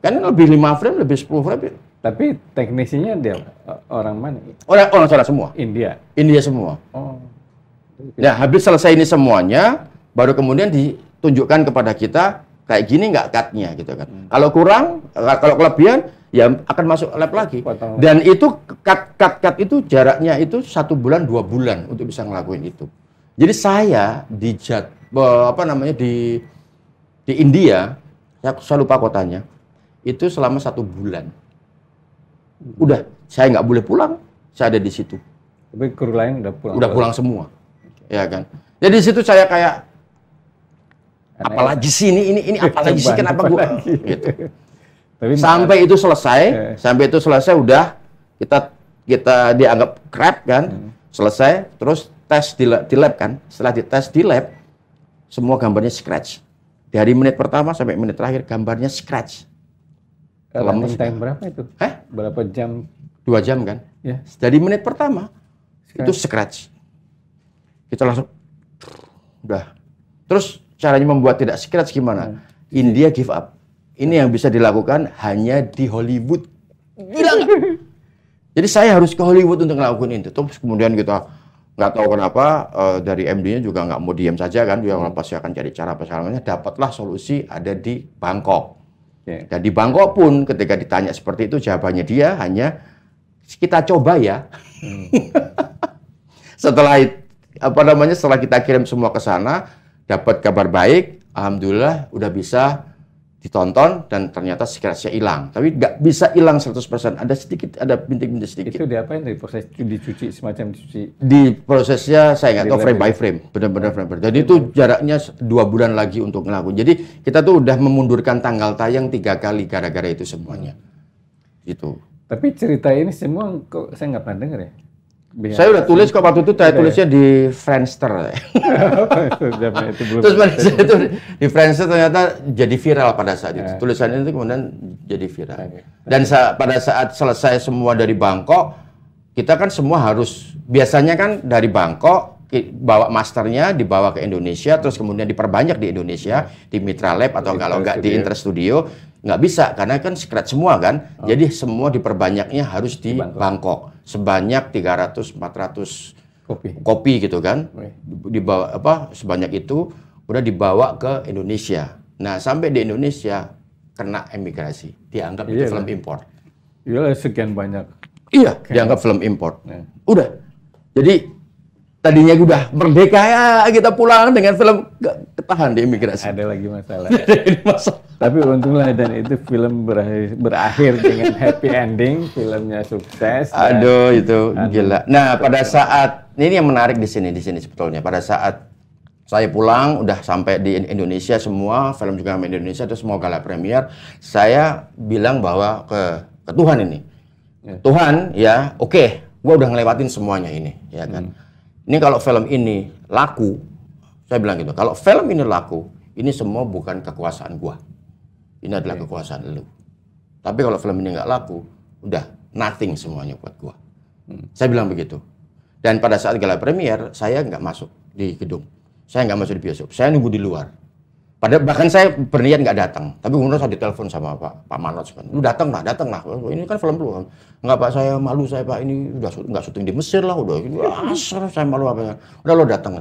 Kan lebih 5 frame, lebih 10 frame. Tapi teknisinya dia orang mana? Orang sana semua. India semua. Nah, habis selesai ini semuanya, baru kemudian ditunjukkan kepada kita kayak gini nggak cut-nya gitu kan. Kalau kurang, kalau kelebihan, ya akan masuk lab lagi. Dan itu cut itu jaraknya itu 1 bulan 2 bulan untuk bisa ngelakuin itu. Jadi saya di India, saya lupa kotanya, itu selama 1 bulan. Udah, saya nggak boleh pulang, saya ada di situ. Tapi kru lain udah pulang. Udah pulang semua, ya kan. Jadi di situ saya kayak, apalagi sih ini apalagi sih kenapa gua gitu. Tapi sampai itu selesai, udah kita dianggap crap kan, selesai, terus tes di lab kan. Setelah dites di lab, semua gambarnya scratch, dari menit pertama sampai menit terakhir gambarnya scratch. Running time berapa itu? Berapa jam? 2 jam kan? Ya. Dari menit pertama itu scratch. Kita langsung udah. Terus caranya membuat tidak scratch gimana? India give up. Ini yang bisa dilakukan hanya di Hollywood. Gila nggak? Jadi saya harus ke Hollywood untuk ngelakuin itu. Terus kemudian kita nggak tahu kenapa dari MD-nya juga nggak mau diam saja kan. Dia pasti akan cari cara apa caranya. Dapatlah solusi ada di Bangkok. Dan di Bangkok pun ketika ditanya seperti itu jawabannya dia hanya kita coba ya. Setelah kita kirim semua ke sana, dapat kabar baik, alhamdulillah udah bisa ditonton dan ternyata scratch-nya hilang. Tapi nggak bisa hilang 100%. Ada bintik-bintik sedikit. Itu diapain dari proses dicuci, semacam dicuci? Di prosesnya saya nggak tahu frame by frame, benar-benar frame by frame. Jadi itu jaraknya 2 bulan lagi untuk ngelakuin. Jadi kita tuh udah memundurkan tanggal tayang 3 kali gara-gara itu semuanya. Gitu. Tapi cerita ini semua kok saya nggak pernah dengar ya? Saya udah tulis kok waktu itu, saya tulisnya di Friendster. Terus pada saat itu di Friendster ternyata jadi viral pada saat itu. Tulisan itu kemudian jadi viral. Dan pada saat selesai semua dari Bangkok, kita kan semua harus, biasanya kan dari Bangkok, bawa masternya, dibawa ke Indonesia, terus kemudian diperbanyak di Indonesia, di Mitra Lab, atau kalau nggak di Inter Studio. Nggak bisa, karena kan scratch semua kan. Jadi semua diperbanyaknya harus di Bangkok. Sebanyak 300-400 kopi gitu kan. Dibawa sebanyak itu udah dibawa ke Indonesia. Nah, sampai di Indonesia kena emigrasi. Dianggap itu film impor. Iya, sekian banyak. Iya, dianggap film impor. Udah. Jadi tadinya udah merdeka ya, kita pulang dengan film ketahan di imigrasi. Ada lagi masalah. Tapi untunglah dan itu film berakhir dengan happy ending, filmnya sukses. Aduh, itu gila. Nah, pada saat ini yang menarik di sini sebetulnya. Pada saat saya pulang, udah sampai di Indonesia semua, film juga sampai di Indonesia, terus mau gala premier, saya bilang bahwa ke Tuhan ini. Tuhan, ya oke, gua udah ngelewatin semuanya ini, ya kan. Ini kalau film ini laku, saya bilang gitu, kalau film ini laku, ini semua bukan kekuasaan gua. Ini adalah kekuasaan lu. Tapi kalau film ini nggak laku, udah nothing semuanya buat gua. Saya bilang begitu. Dan pada saat gala premier, saya nggak masuk di gedung. Saya nggak masuk di bioskop. Saya nunggu di luar. Bahkan saya berniat nggak datang. Tapi kemudian saya ditelepon sama Pak Manoj. Lu datang lah. Ini kan film lu. Nggak Pak, saya malu saya Pak. Ini udah nggak syuting di Mesir lah. Udah saya malu apa. Udah lo datang.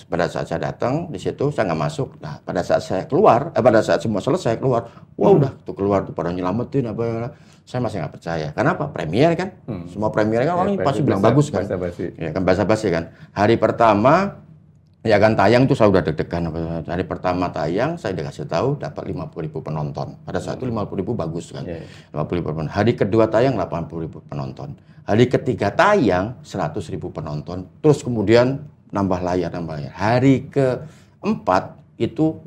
Pada saat saya datang di situ saya nggak masuk. Nah pada saat saya keluar, pada saat semua selesai keluar, wah udah tuh keluar tuh pada nyelamatin apa. Saya masih nggak percaya. Kenapa? Premier kan. Semua premier kan orang pasti bilang bagus kan. Ya kan basa-basi kan. Hari pertama ya kan tayang tuh saya udah deg-degan. Hari pertama tayang saya dikasih tahu dapat 50.000 penonton. Pada saat itu 50.000 bagus kan. 50.000 penonton. Hari kedua tayang 80.000 penonton. Hari ketiga tayang 100.000 penonton. Terus kemudian nambah layar. Hari keempat itu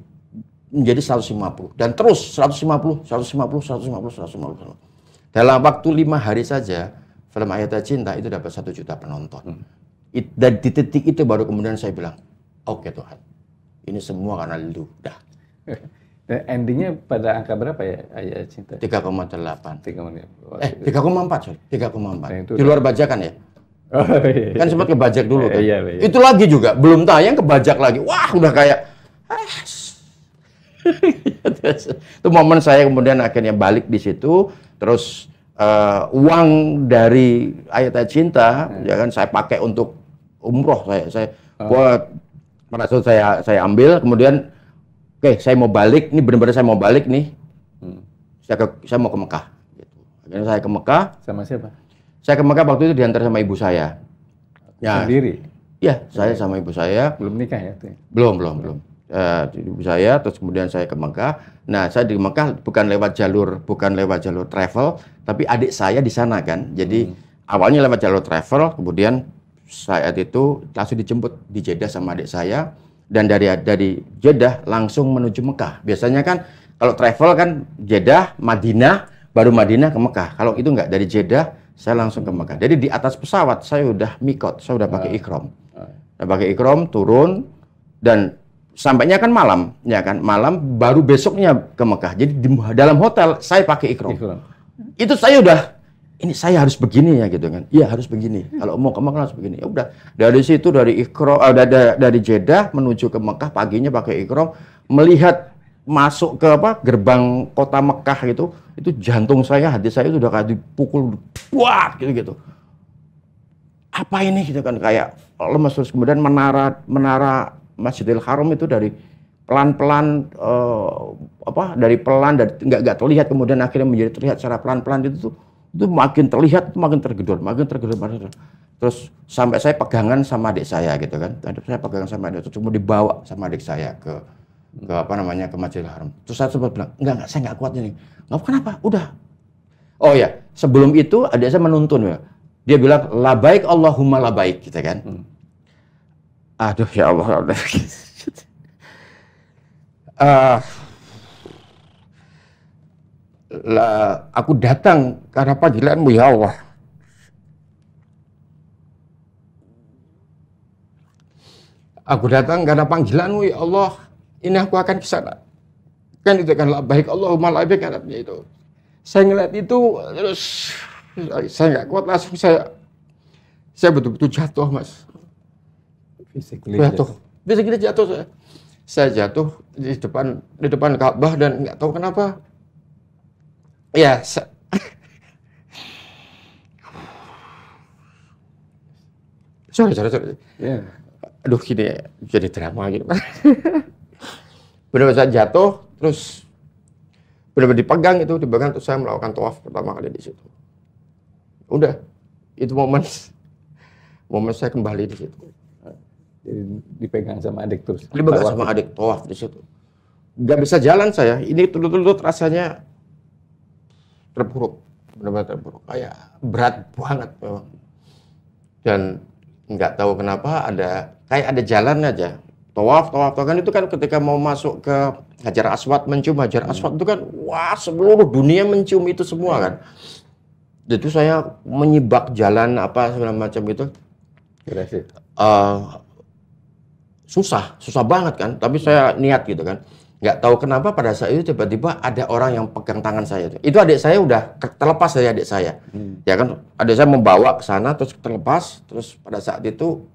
menjadi 150 dan terus 150. Dalam waktu 5 hari saja film Ayatnya Cinta itu dapat 1 juta penonton. Dan di titik itu baru kemudian saya bilang, oke Tuhan, ini semua karena lu. Dah. Dan endingnya pada angka berapa ya Ayatnya Cinta? 3,8. 3,4 sorry. 3,4. Di luar bajakan ya? Oh, iya. Kan sempat kebajak dulu kan? Iya. Itu lagi juga, belum tayang kebajak lagi. Wah, udah kayak itu momen saya kemudian akhirnya balik di situ, terus uang dari Ayatnya Cinta ya kan saya pakai untuk umroh pada saat saya ambil, kemudian oke, saya mau balik, ini benar-benar saya mau balik nih. Saya mau ke Mekah gitu. Akhirnya saya ke Mekah. Sama siapa? Saya ke Mekah waktu itu diantar sama ibu saya. Ya. Sendiri? Iya, saya sama ibu saya. Belum nikah ya? Belum. Ibu saya, terus kemudian saya ke Mekah. Nah, saya di Mekah bukan lewat jalur travel, tapi adik saya di sana kan. Jadi awalnya lewat jalur travel, kemudian saat itu langsung dijemput di Jeddah sama adik saya, dan dari Jeddah langsung menuju Mekah. Biasanya kan kalau travel kan Jeddah, Madinah, baru Madinah ke Mekah. Kalau itu enggak, dari Jeddah saya langsung ke Mekah. Jadi di atas pesawat saya udah mikot, saya udah pakai ikram. Saya pakai ikram, turun, dan sampainya kan malam, ya kan, malam baru besoknya ke Mekah. Jadi di dalam hotel saya pakai ihram. Itu saya udah, ini saya harus begini ya gitu kan. Iya harus begini. Kalau mau ke Mekah harus begini. Ya udah, dari situ dari ihram, dari Jeddah menuju ke Mekah paginya pakai ihram, melihat masuk ke gerbang kota Mekah itu jantung saya, hati saya sudah kayak dipukul, buat gitu. Apa ini gitu kan, kayak lemes. Terus kemudian menara Masjidil Haram itu dari pelan-pelan dari pelan dan nggak terlihat, kemudian akhirnya menjadi terlihat secara pelan-pelan itu makin terlihat, makin tergedor. Terus sampai saya pegangan sama adik saya gitu kan. Saya pegangan sama adik, terus kemudian dibawa sama adik saya ke Masjidil Haram. Terus saya sempat bilang, enggak, saya nggak kuat ini. Nggak, kenapa? Udah. Oh ya, sebelum itu adik saya menuntun ya. Dia bilang, labaik Allahumma labaik, gitu kan. Aduh, ya Allah. Aku datang karena panggilanmu, ya Allah. Aku datang karena panggilanmu, ya Allah. Ini aku akan ke sana. Kan itu kan labaik Allahumma labaik Arabnya itu. Saya ngeliat itu, terus saya nggak kuat, langsung saya betul-betul jatuh, Mas. Fisiknya jatuh. Saya jatuh di depan Ka'bah dan nggak tahu kenapa. Ya, sorry. Yeah. Aduh, gini jadi drama gitu. Benar-benar saya jatuh, terus benar-benar dipegang, terus saya melakukan tawaf pertama kali di situ. Udah, itu momen saya kembali di situ. Jadi dipegang sama adik terus. Dipegang sama adik, tawaf di situ. Gak bisa jalan saya. Ini tulut-tulut rasanya terpuruk, benar-benar terpuruk. Kayak berat banget memang. Dan nggak tahu kenapa kayak ada jalan aja. Tawaf kan itu kan ketika mau masuk ke Hajar Aswad, mencium Hajar Aswad itu kan, wah seluruh dunia mencium itu semua kan. Itu saya menyibak jalan apa segala macam gitu. Susah banget kan, tapi saya niat gitu kan. Nggak tahu kenapa pada saat itu tiba-tiba ada orang yang pegang tangan saya. Itu adik saya udah terlepas dari adik saya. Ya kan, adik saya membawa ke sana terus terlepas, terus pada saat itu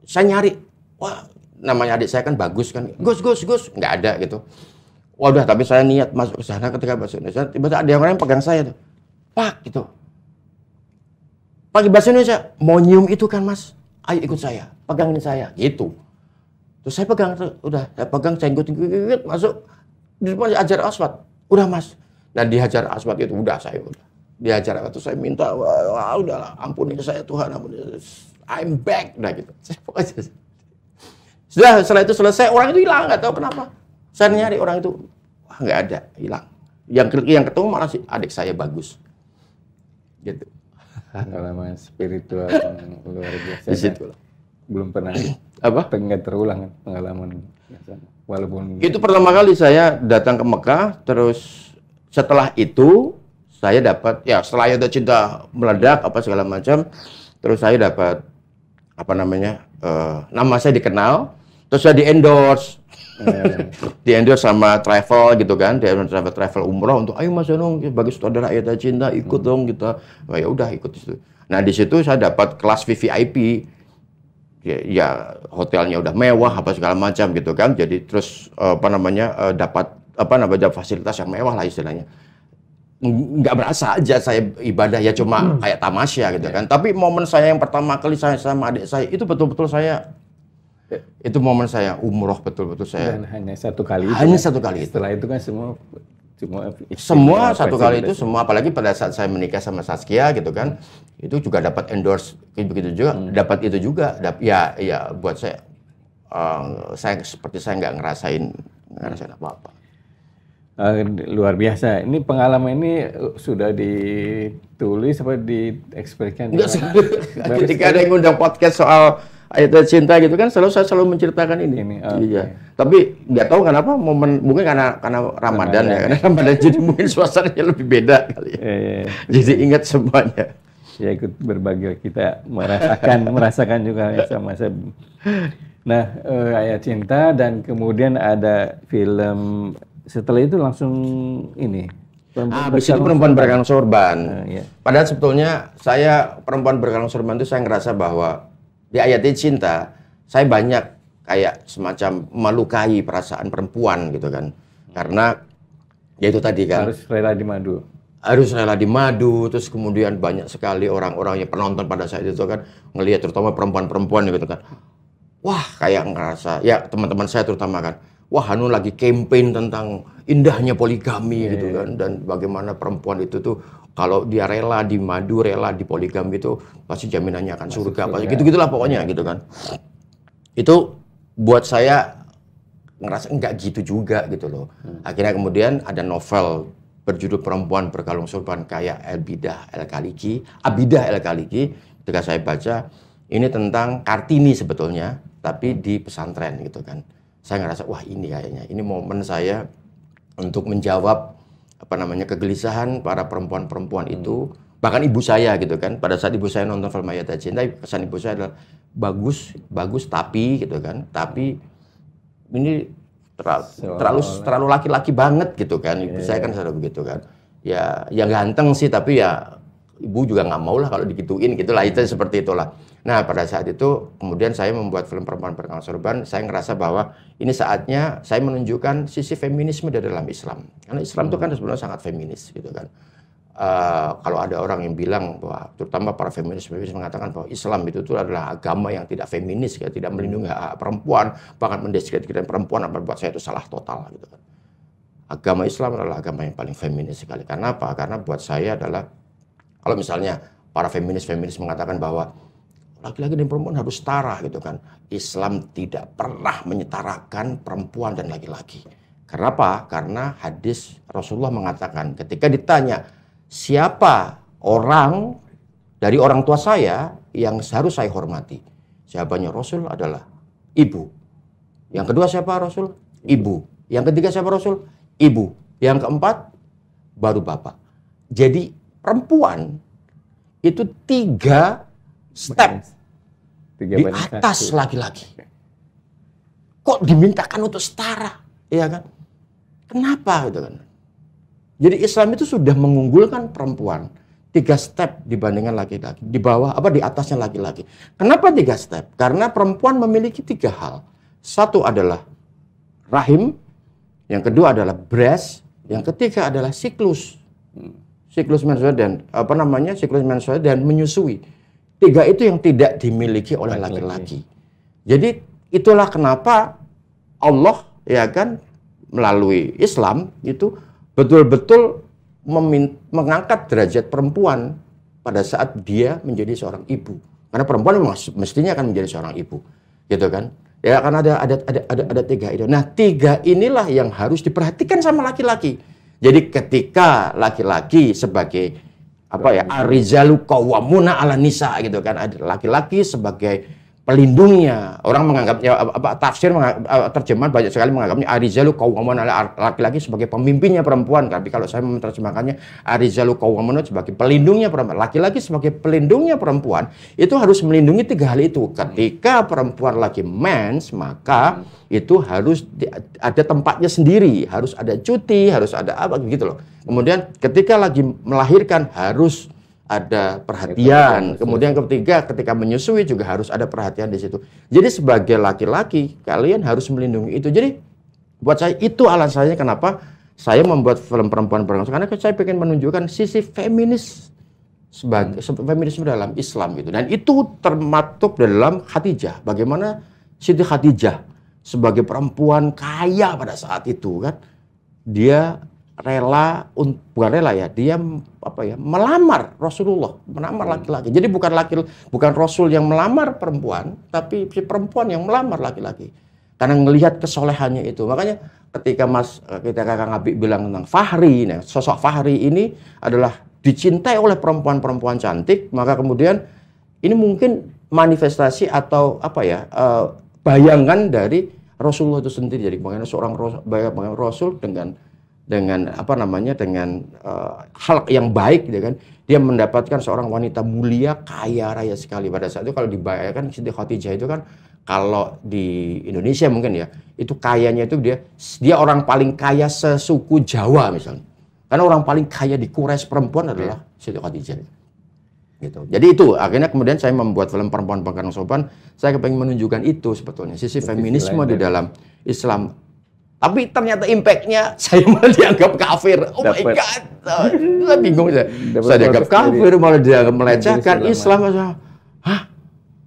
saya nyari. Wah, namanya adik saya kan bagus kan. Gus, nggak ada gitu. Waduh, tapi saya niat masuk ke sana, ketika masuk ke sana tiba-tiba ada orang yang pegang saya tuh. Pak gitu. Pakai bahasa Indonesia, mau nyium itu kan Mas, ayo ikut saya, pegangin saya, gitu. Terus saya pegang, saya ikut masuk di depan Hajar Aswad, udah Mas. Nah di Hajar Aswad itu di Hajar Aswad itu saya minta, wah udahlah, ampuni saya Tuhan, ampuni, I'm back, udah gitu. Sudah, setelah itu selesai, orang itu hilang, nggak tahu kenapa. Saya nyari orang itu, wah nggak ada, hilang. Yang ketemu malah si adik saya bagus, gitu. Pengalaman spiritual yang luar biasa. Di situ. Belum pernah nggak terulang pengalaman walaupun itu pertama kali saya datang ke Mekah. Terus setelah itu saya dapat, ya setelah ada cinta meledak apa segala macam, terus saya dapat nama saya dikenal, terus saya di endorse sama travel gitu kan, travel umroh untuk ayo Mas Anung bagi saudara Ayat Cinta ikut dong kita. Oh, ya udah ikut di situ. Nah di situ saya dapat kelas VVIP. Ya hotelnya udah mewah apa segala macam gitu kan. Jadi terus dapat fasilitas yang mewah lah istilahnya. Nggak berasa aja saya ibadah ya cuma kayak tamasya gitu kan. Tapi momen saya yang pertama kali saya sama adik saya itu betul-betul itu momen saya umroh betul-betul saya. Dan hanya satu kali. Setelah itu kan semua satu kali itu semua, apalagi pada saat saya menikah sama Saskia gitu kan, itu juga dapat endorse begitu juga, dapat itu juga, ya buat saya seperti saya nggak ngerasain apa-apa. Luar biasa. Ini pengalaman ini sudah ditulis apa diekspresikan? Ketika ada yang ngundang podcast soal Ayat Cinta gitu kan, saya selalu menceritakan ini. Iya. Tapi nggak tahu kenapa mungkin karena Ramadan ya, karena Ramadan jadi mungkin suasananya lebih beda kali ya. Jadi ingat semuanya. Ya ikut berbagi, kita merasakan juga sama saya. Nah, Ayat Cinta, dan kemudian ada film setelah itu langsung ini. Habis itu Perempuan Berkalung Sorban. Iya. Padahal sebetulnya saya Perempuan Berkalung Sorban itu saya ngerasa bahwa di Ayat Cinta saya banyak kayak semacam melukai perasaan perempuan gitu kan. Karena ya itu tadi kan. Harus rela dimadu. Harus rela dimadu, terus kemudian banyak sekali orang-orang yang penonton pada saat itu kan ngelihat terutama perempuan-perempuan gitu kan. Wah, kayak ngerasa, ya teman-teman saya terutama kan, wah Hanun lagi campaign tentang indahnya poligami gitu kan, dan bagaimana perempuan itu tuh kalau dia rela dimadu, rela di poligami itu pasti jaminannya akan surga, pasti gitu-gitulah pokoknya gitu kan. Itu buat saya ngerasa enggak gitu juga gitu loh. Akhirnya kemudian ada novel berjudul Perempuan Berkalung Sorban kayak Abidah El-Khaliki, ketika saya baca ini tentang Kartini sebetulnya, tapi di pesantren gitu kan. Saya ngerasa wah ini kayaknya ini momen saya untuk menjawab apa namanya kegelisahan para perempuan-perempuan itu, bahkan ibu saya gitu kan. Pada saat ibu saya nonton film Ayat Cinta, pesan ibu saya adalah bagus tapi gitu kan. Tapi ini terlalu laki-laki banget gitu kan. Ibu saya kan selalu begitu kan. Ya ganteng sih, tapi ya ibu juga nggak mau lah kalau digituin gitulah, itu seperti itulah. Nah pada saat itu kemudian saya membuat film Perempuan Berkalung Sorban. Saya ngerasa bahwa ini saatnya saya menunjukkan sisi feminisme di dalam Islam, karena Islam itu kan sebenarnya sangat feminis gitu kan. Kalau ada orang yang bilang bahwa terutama para feminis mengatakan bahwa Islam itu adalah agama yang tidak feminis, ya, tidak melindungi hak perempuan, bahkan mendiskreditkan perempuan, apa buat saya itu salah total gitu kan. Agama Islam adalah agama yang paling feminis sekali. Karena apa? Karena buat saya adalah kalau misalnya para feminis mengatakan bahwa laki-laki dan perempuan harus setara gitu kan. Islam tidak pernah menyetarakan perempuan dan laki-laki. Kenapa? Karena hadis Rasulullah mengatakan ketika ditanya siapa orang dari orang tua saya yang harus saya hormati, jawabannya Rasul adalah ibu. Yang kedua siapa Rasul? Ibu. Yang ketiga siapa Rasul? Ibu. Yang keempat baru bapak. Jadi perempuan itu 3 step di atas laki-laki. Kok dimintakan untuk setara, ya kan? Kenapa gitu kan? Jadi Islam itu sudah mengunggulkan perempuan 3 step dibandingkan laki-laki, di bawah di atasnya laki-laki. Kenapa 3 step? Karena perempuan memiliki 3 hal. Satu adalah rahim, yang kedua adalah breast, yang ketiga adalah siklus menstruasi dan menyusui. 3 itu yang tidak dimiliki oleh laki-laki. Jadi itulah kenapa Allah ya kan melalui Islam itu betul-betul mengangkat derajat perempuan pada saat dia menjadi seorang ibu. Karena perempuan memang mestinya akan menjadi seorang ibu, gitu kan? Ya kan ada 3 itu. Nah 3 inilah yang harus diperhatikan sama laki-laki. Jadi ketika laki-laki sebagai Ar-rijalu qawwamuna 'alan nisa gitu kan, ada laki-laki sebagai pelindungnya. Orang menganggapnya terjemahan banyak sekali menganggapnya ar-rijalu qawwamuna, laki-laki sebagai pemimpinnya perempuan. Tapi kalau saya menerjemahkannya ar-rijalu qawwamuna sebagai pelindungnya perempuan. Laki-laki sebagai pelindungnya perempuan itu harus melindungi 3 hal itu. Ketika perempuan lagi mens, maka itu harus ada tempatnya sendiri, harus ada cuti, harus ada apa gitu loh. Kemudian ketika lagi melahirkan harus ada perhatian. Kemudian ketiga, ketika menyusui juga harus ada perhatian di situ. Jadi sebagai laki-laki, kalian harus melindungi itu. Jadi buat saya itu alasannya kenapa saya membuat film Perempuan Berkalung Sorban, karena saya ingin menunjukkan sisi feminis sebagai feminisme dalam Islam itu. Dan itu termaktub dalam Khadijah. Bagaimana Siti Khadijah sebagai perempuan kaya pada saat itu kan, dia bukan rela ya, dia melamar Rasulullah, melamar laki-laki. Jadi bukan Rasul yang melamar perempuan, tapi si perempuan yang melamar laki-laki. Karena melihat kesolehannya itu. Makanya ketika Kang Abi bilang tentang Fahri, nah, sosok Fahri ini adalah dicintai oleh perempuan-perempuan cantik, maka kemudian ini mungkin manifestasi atau bayangan dari Rasulullah itu sendiri. Jadi bagaimana seorang Rasul dengan hal yang baik gitu kan, dia mendapatkan seorang wanita mulia kaya raya sekali. Pada saat itu kalau dibayangkan Siti Khadijah itu kan kalau di Indonesia mungkin ya, itu kayanya itu dia orang paling kaya sesuku Jawa misalnya. Karena orang paling kaya di Quraisy perempuan adalah Siti Khadijah. Gitu. Jadi itu akhirnya kemudian saya membuat film Perempuan Pegang Sorban. Saya kepengen menunjukkan itu sebetulnya sisi feminisme di dalam Islam. Tapi ternyata impact-nya saya malah dianggap kafir. Oh my God, saya bingung saya. Saya dianggap kafir, malah dianggap melecehkan Islam. Hah?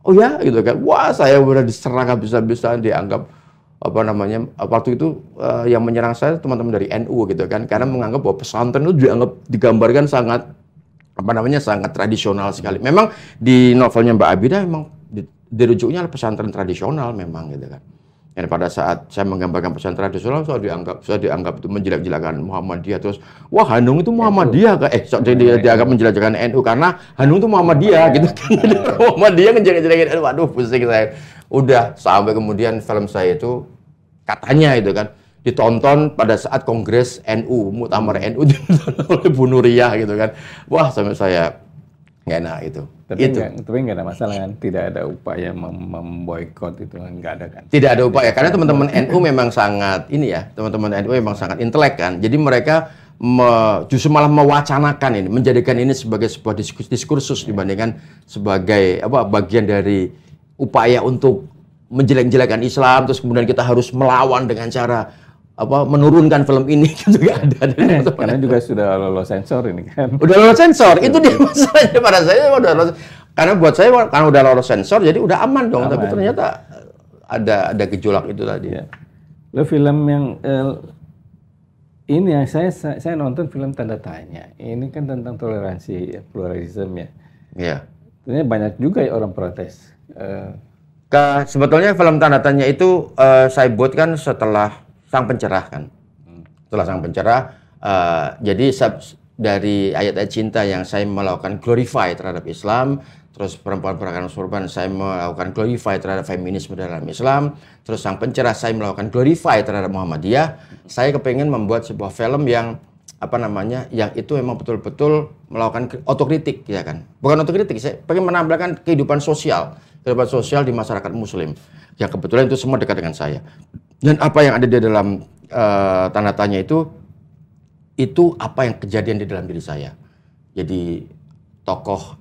Oh ya, gitu kan. Wah, saya udah diserang habis-habisan, dianggap apa namanya, waktu itu yang menyerang saya teman-teman dari NU gitu kan, karena menganggap bahwa pesantren itu digambarkan sangat apa namanya, sangat tradisional sekali. Memang di novelnya Mbak Abida memang dirujuknya pesantren tradisional memang gitu kan. Dan pada saat saya menggambarkan pesantren tradisional, saya dianggap itu menjelek-jelekan Muhammadiyah, terus wah Hanung itu Muhammadiyah kan, dianggap menjelek-jelekan NU karena Hanung itu Muhammadiyah gitu kan. Muhammadiyah menjelek-jelekan NU, waduh pusing saya. Udah sampai kemudian film saya itu katanya itu kan ditonton pada saat Kongres NU, Muktamar NU oleh Bu Nuriyah gitu kan. Wah, sampai saya nggak enak itu. Tapi nggak ada masalah kan? Tidak ada upaya memboikot itu, nggak ada kan? Tidak ada upaya, karena teman-teman NU memang sangat ini ya, teman-teman NU memang sangat intelek kan. Jadi mereka justru malah mewacanakan ini, menjadikan ini sebagai sebuah diskursus dibandingkan sebagai bagian dari upaya untuk menjelek-jelekan Islam, terus kemudian kita harus melawan dengan cara menurunkan film ini gitu, gak ada. Karena juga sudah lolos sensor ini kan. Udah lolos sensor, itu dia masalahnya pada saya udah lolos. Karena buat saya karena udah lolos sensor jadi udah aman dong, tapi ternyata ada gejolak itu tadi. Ya. Lo film yang ini yang saya nonton film Tanda Tanya. Ini kan tentang toleransi, pluralisme ya. Iya. Ternyata banyak juga ya orang protes. Sebetulnya film Tanda Tanya itu saya buat kan setelah Sang Pencerah kan. Setelah Sang Pencerah, jadi dari ayat-ayat cinta yang saya melakukan glorify terhadap Islam, terus Perempuan Pegang Sorban saya melakukan glorify terhadap feminisme dalam Islam, terus Sang Pencerah saya melakukan glorify terhadap Muhammadiyah. Saya kepengen membuat sebuah film yang yang itu memang betul-betul melakukan otokritik ya kan. Bukan otokritik, saya pengen menampilkan kehidupan sosial di masyarakat Muslim. Yang kebetulan itu semua dekat dengan saya. Dan apa yang ada di dalam Tanda Tanya itu apa yang kejadian di dalam diri saya. Jadi tokoh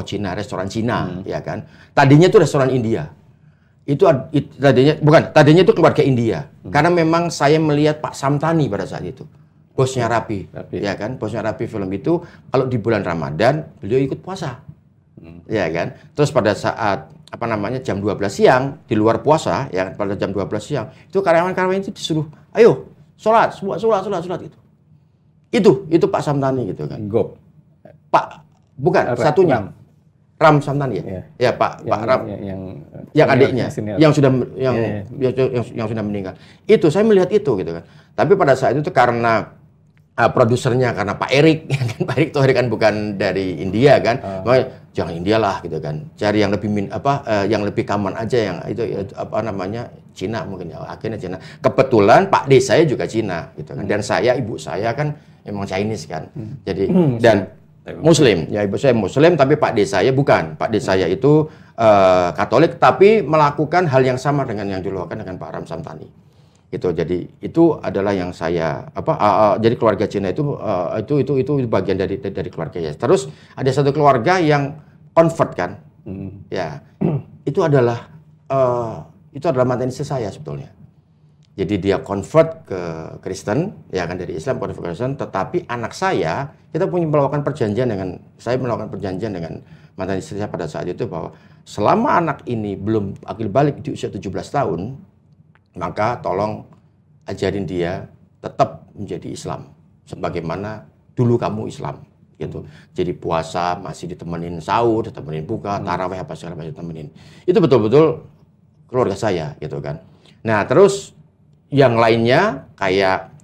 Cina, restoran Cina ya kan. Tadinya itu restoran India. Tadinya itu keluarga India. Karena memang saya melihat Pak Samtani pada saat itu. Bosnya Rapi. Ya kan? Bosnya Rapi film itu kalau di bulan Ramadan beliau ikut puasa. Ya kan? Terus pada saat jam 12 siang di luar puasa ya, pada jam 12 siang itu karyawan-karyawan itu disuruh ayo sholat gitu. Itu Pak Samtani gitu kan. Bukan satunya Ram Samtani ya. Ya Pak Ram yang adiknya yang sudah meninggal. Itu saya melihat itu gitu kan. Tapi pada saat itu karena produsernya karena Pak Erik, Pak Erik Thohir kan bukan dari India kan, jangan India lah gitu kan, cari yang lebih yang lebih common aja, yang itu Cina mungkin ya, akhirnya Cina. Kebetulan Pak D saya juga Cina gitu kan, dan ibu saya kan emang Chinese kan, jadi dan Muslim, ya ibu saya Muslim tapi Pak D saya bukan, Pak D saya itu Katolik tapi melakukan hal yang sama dengan yang dilakukan dengan Pak Ram Samtani. Itu jadi itu adalah yang saya jadi keluarga Cina itu bagian dari keluarga ya. Terus ada satu keluarga yang convert kan, ya itu adalah mantan istri saya sebetulnya. Jadi dia convert ke Kristen, ya kan, dari Islam convert ke Kristen. Tetapi anak saya, kita melakukan perjanjian dengan mantan istri saya pada saat itu bahwa selama anak ini belum akil balik di usia 17 tahun. Maka tolong ajarin dia tetap menjadi Islam sebagaimana dulu kamu Islam gitu. Jadi puasa masih ditemenin sahur, ditemenin buka, tarawih apa segala macam ditemenin. Itu betul-betul keluarga saya gitu kan. Nah, terus yang lainnya kayak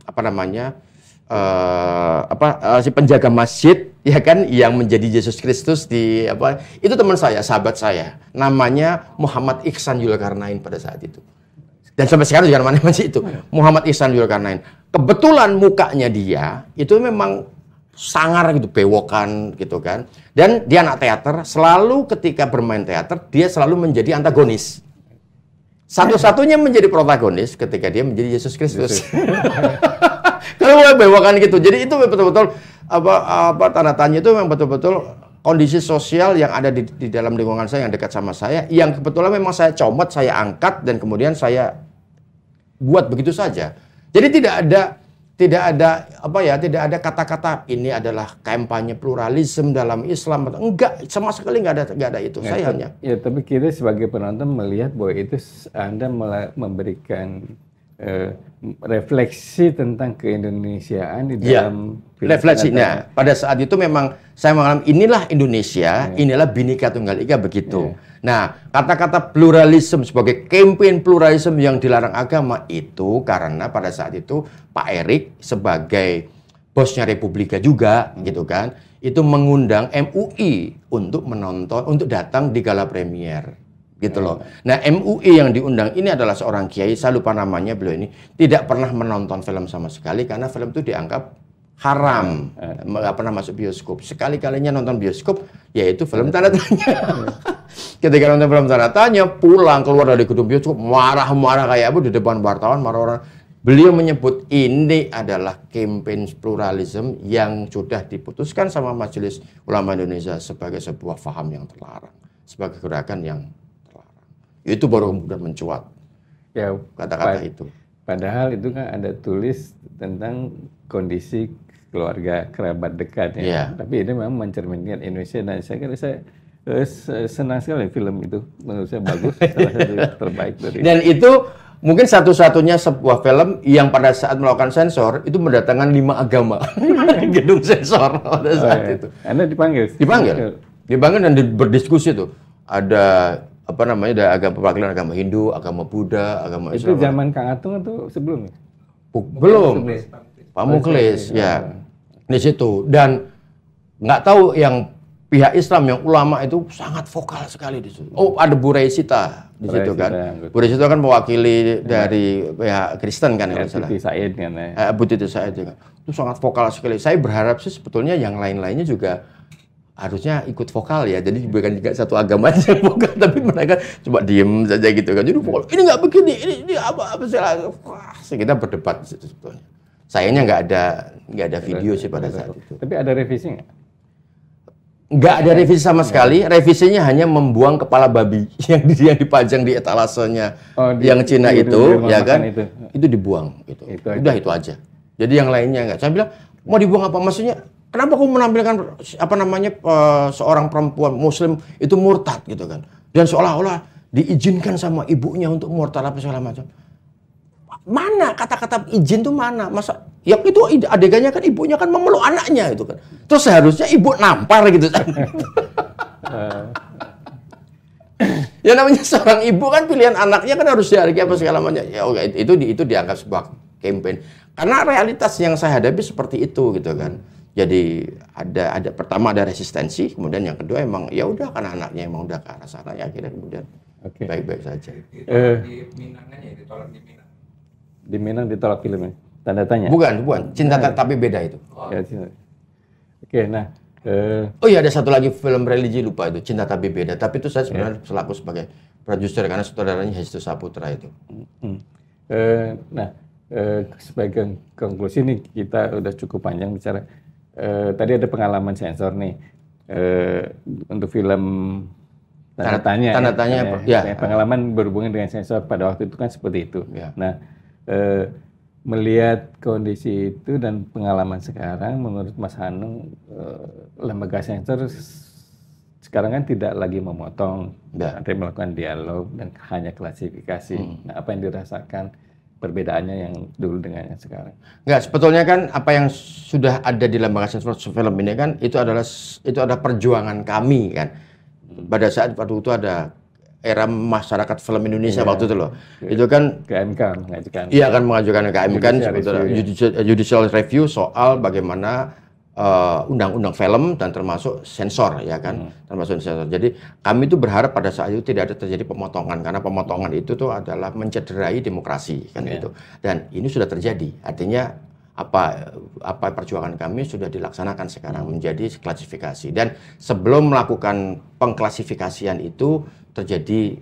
si penjaga masjid ya kan yang menjadi Yesus Kristus itu teman saya, sahabat saya. Namanya Muhammad Ihsan Zulkarnain pada saat itu. Dan sampai sekarang juga namanya masih itu, Muhammad Ihsan Zulkarnain. Kebetulan mukanya dia itu memang sangar gitu, bewokan gitu kan. Dan dia anak teater, selalu ketika bermain teater dia selalu menjadi antagonis. Satu-satunya menjadi protagonis ketika dia menjadi Yesus Kristus. Kalau boleh bawakan gitu. Jadi itu betul-betul apa tanda tanya itu memang betul-betul kondisi sosial yang ada di dalam lingkungan saya yang dekat sama saya, yang kebetulan memang saya comot, saya angkat dan kemudian saya buat begitu saja. Jadi tidak ada kata-kata ini adalah kampanye pluralisme dalam Islam. Enggak, sama sekali enggak ada itu. Nggak, saya hanya. Ya, tapi kita sebagai penonton melihat bahwa itu Anda memberikan refleksi tentang keindonesiaan di dalam refleksi. Nah, pada saat itu memang saya mengalami inilah Indonesia, inilah Bhinneka Tunggal Ika begitu. Nah, kata-kata pluralisme sebagai campaign pluralisme yang dilarang agama itu karena pada saat itu Pak Erik sebagai bosnya Republika juga gitu kan, itu mengundang MUI untuk menonton, untuk datang di gala premier. Gitu loh. Nah, MUI yang diundang ini adalah seorang kiai, saya lupa namanya, beliau ini tidak pernah menonton film sama sekali karena film itu dianggap haram, nggak pernah masuk bioskop. Sekali-kalinya nonton bioskop, yaitu film tanda tanya. Ketika nonton film tanda tanya, pulang keluar dari gedung bioskop, marah-marah kayak apa di depan wartawan, marah orang. Beliau menyebut ini adalah campaign pluralisme yang sudah diputuskan sama Majelis Ulama Indonesia sebagai sebuah faham yang terlarang, sebagai gerakan yang itu baru kemudian mencuat ya kata-kata itu. Padahal itu kan ada tulis tentang kondisi keluarga kerabat dekat ya. Yeah. Tapi ini memang mencerminkan Indonesia dan saya kira saya senang sekali film itu, menurut saya bagus, salah satu terbaik dari. Dan itu mungkin satu-satunya sebuah film yang pada saat melakukan sensor itu mendatangkan 5 agama gedung sensor pada saat itu. Anda dipanggil dan berdiskusi tuh. Ada ada agama perwakilan agama Hindu, agama Buddha, agama Islam. Itu zaman Kang Atung atau sebelumnya? Belum. Pak Mukhlis, ya. Di situ. Dan nggak tahu yang pihak Islam, yang ulama itu sangat vokal sekali di situ. Oh, ada Bu Reisita di situ kan. Bu Reisita kan mewakili dari pihak Kristen kan, kalau salah. Bu Titi Said kan ya. Bu Titi Said juga. Itu sangat vokal sekali. Saya berharap sih sebetulnya yang lain-lainnya juga harusnya ikut vokal ya, jadi bukan juga satu agama aja yang vokal, tapi mereka coba diem saja gitu kan. Jadi vokal, ini nggak begini, ini apa salah. Wah, kita berdebat di situ sebetulnya. Sayangnya nggak ada video sih pada saat itu. Tapi ada revisi nggak? Nggak ada revisi sama sekali. Revisinya hanya membuang kepala babi yang dipajang di etalasenya yang Cina itu, ya kan? Itu dibuang gitu. Udah itu aja. Jadi yang lainnya nggak. Saya bilang mau dibuang apa, maksudnya? Kenapa kamu menampilkan seorang perempuan Muslim itu murtad gitu kan? Dan seolah-olah diizinkan sama ibunya untuk murtad apa segala macam. Mana kata-kata izin tuh mana? Masa ya itu adegannya kan ibunya kan memeluk anaknya itu kan. Terus seharusnya ibu nampar gitu kan. Ya namanya seorang ibu kan pilihan anaknya kan harus dihargai apa segala macam. Ya oke, itu dianggap sebuah campaign. Karena realitas yang saya hadapi seperti itu gitu kan. Jadi ada pertama ada resistensi, kemudian yang kedua emang ya udah karena anaknya emang udah ke arah sana ya akhirnya kemudian baik-baik saja. Di Minang aja ditolak di Minang. Di Minang ditolak filmnya. Tanda tanya. Bukan. Cinta tapi beda itu. Ya, oke, nah oh iya ada satu lagi film religi lupa itu, Cinta Tapi Beda. Tapi itu saya sebenarnya selaku sebagai produser karena saudaranya Hestu Saputra itu. Sebagai konklusi nih kita udah cukup panjang bicara. Tadi ada pengalaman sensor nih untuk film Tanda Tanya. Pengalaman berhubungan dengan sensor pada waktu itu kan seperti itu. Ya. Nah, melihat kondisi itu dan pengalaman sekarang, menurut Mas Hanung, lembaga sensor sekarang kan tidak lagi memotong, tapi melakukan dialog dan hanya klasifikasi. Nah, apa yang dirasakan? Perbedaannya yang dulu dengan yang sekarang? Enggak, sebetulnya kan apa yang sudah ada di lembaga sensor film ini kan itu adalah perjuangan kami kan. Pada saat waktu itu ada era masyarakat film Indonesia waktu itu loh. Itu kan ke MK mengajukan. Iya kan mengajukan ke MK kan judicial review soal bagaimana undang-undang film dan termasuk sensor ya kan, termasuk sensor. Jadi kami itu berharap pada saat itu tidak ada terjadi pemotongan karena pemotongan itu tuh adalah mencederai demokrasi kan gitu. Dan ini sudah terjadi. Artinya apa perjuangan kami sudah dilaksanakan sekarang menjadi klasifikasi. Dan sebelum melakukan pengklasifikasian itu terjadi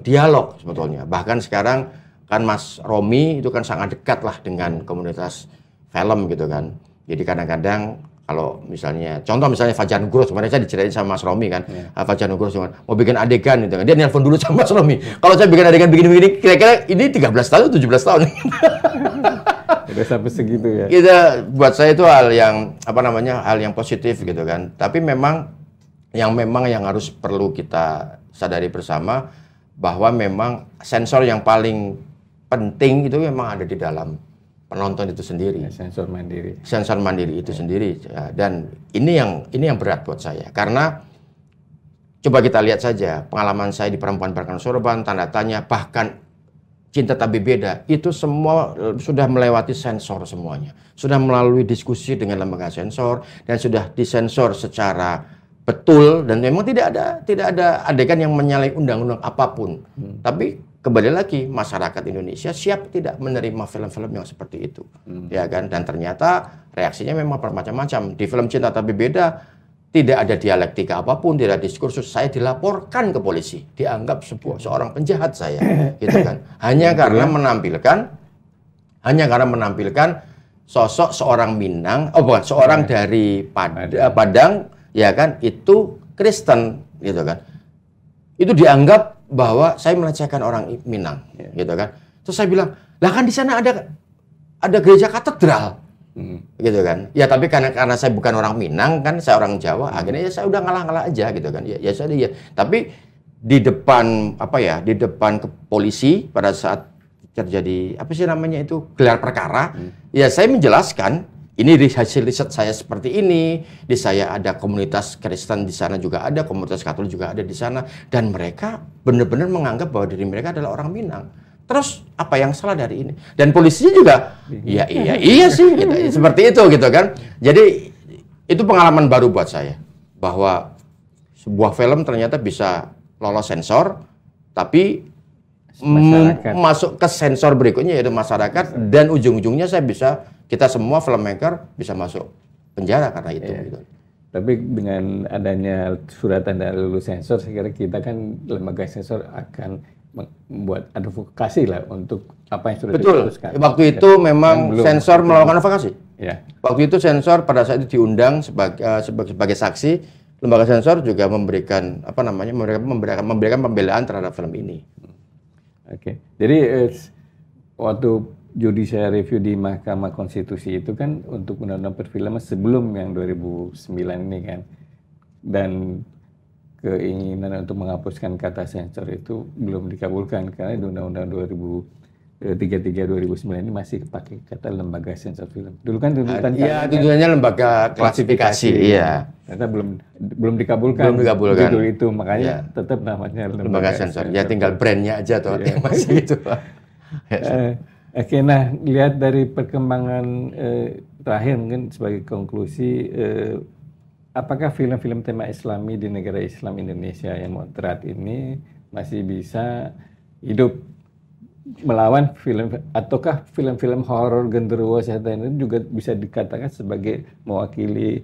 dialog sebetulnya. Bahkan sekarang kan Mas Romi itu kan sangat dekat lah dengan komunitas film gitu kan. Jadi kadang-kadang kalau misalnya, contoh misalnya Fajar Nugroho, kemarin saya diceritain sama Mas Romi kan, Fajar Nugroho mau bikin adegan gitu kan, dia nelpon dulu sama Mas Romi. Kalau saya bikin adegan begini-begini, kira-kira ini 13 tahun, 17 tahun. Udah sampai segitu ya. Buat saya itu hal yang hal yang positif gitu kan. Tapi memang yang harus perlu kita sadari bersama bahwa memang sensor yang paling penting itu memang ada di dalam penonton itu sendiri. Sensor mandiri. Sensor mandiri itu sendiri. Ya, dan ini yang berat buat saya karena coba kita lihat saja pengalaman saya di Perempuan Bahkan Sorban, Tanda Tanya, bahkan Cinta Tapi Beda, itu semua sudah melewati sensor semuanya. Sudah melalui diskusi dengan lembaga sensor dan sudah disensor secara betul dan memang tidak ada adegan yang menyalahi undang-undang apapun. Tapi kembali lagi masyarakat Indonesia siap tidak menerima film-film yang seperti itu. Ya kan? Dan ternyata reaksinya memang bermacam-macam. Di film Cinta Tapi Beda tidak ada dialektika apapun, tidak ada diskursus. Saya dilaporkan ke polisi, dianggap seorang penjahat saya, gitu kan. Hanya karena menampilkan sosok seorang Minang, seorang dari Padang, ya kan, itu Kristen, gitu kan. Itu dianggap bahwa saya melecehkan orang Minang, gitu kan. Terus saya bilang, lah kan di sana ada gereja katedral, gitu kan. Ya tapi karena saya bukan orang Minang kan, saya orang Jawa, akhirnya ya saya udah ngalah-ngalah aja, gitu kan. Ya saya ya. Tapi di depan di depan ke polisi pada saat terjadi gelar perkara, ya saya menjelaskan. Ini di hasil riset saya seperti ini, di saya ada komunitas Kristen di sana juga ada, komunitas Katolik juga ada di sana, dan mereka benar-benar menganggap bahwa diri mereka adalah orang Minang. Terus apa yang salah dari ini? Dan polisinya juga, iya sih, gitu. Seperti itu gitu kan. Jadi itu pengalaman baru buat saya bahwa sebuah film ternyata bisa lolos sensor, tapi masuk ke sensor berikutnya yaitu masyarakat, dan ujung-ujungnya kita semua filmmaker bisa masuk penjara karena itu. Gitu. Tapi dengan adanya surat tanda lulus sensor, saya kira kita kan lembaga sensor akan membuat advokasi lah untuk apa yang sudah diputuskan. Waktu itu memang sensor melakukan advokasi. Ya. Waktu itu sensor pada saat itu diundang sebagai saksi, lembaga sensor juga memberikan memberikan pembelaan terhadap film ini. Oke. Jadi waktu judicial review di Mahkamah Konstitusi itu kan untuk undang-undang perfilman sebelum yang 2009 ini kan, dan keinginan untuk menghapuskan kata sensor itu belum dikabulkan karena di undang-undang 2033/2009 ini masih pakai kata lembaga sensor film. Dulu kan tuntutannya lembaga klasifikasi, iya. Ternyata belum dikabulkan. Judul itu makanya tetap namanya lembaga sensor. Ya tinggal brandnya aja tuh yang masih itu. Oke, nah lihat dari perkembangan terakhir mungkin sebagai konklusi, apakah film-film tema Islami di negara Islam Indonesia yang moderat ini masih bisa hidup melawan ataukah film-film horor genderuwo setan itu juga bisa dikatakan sebagai mewakili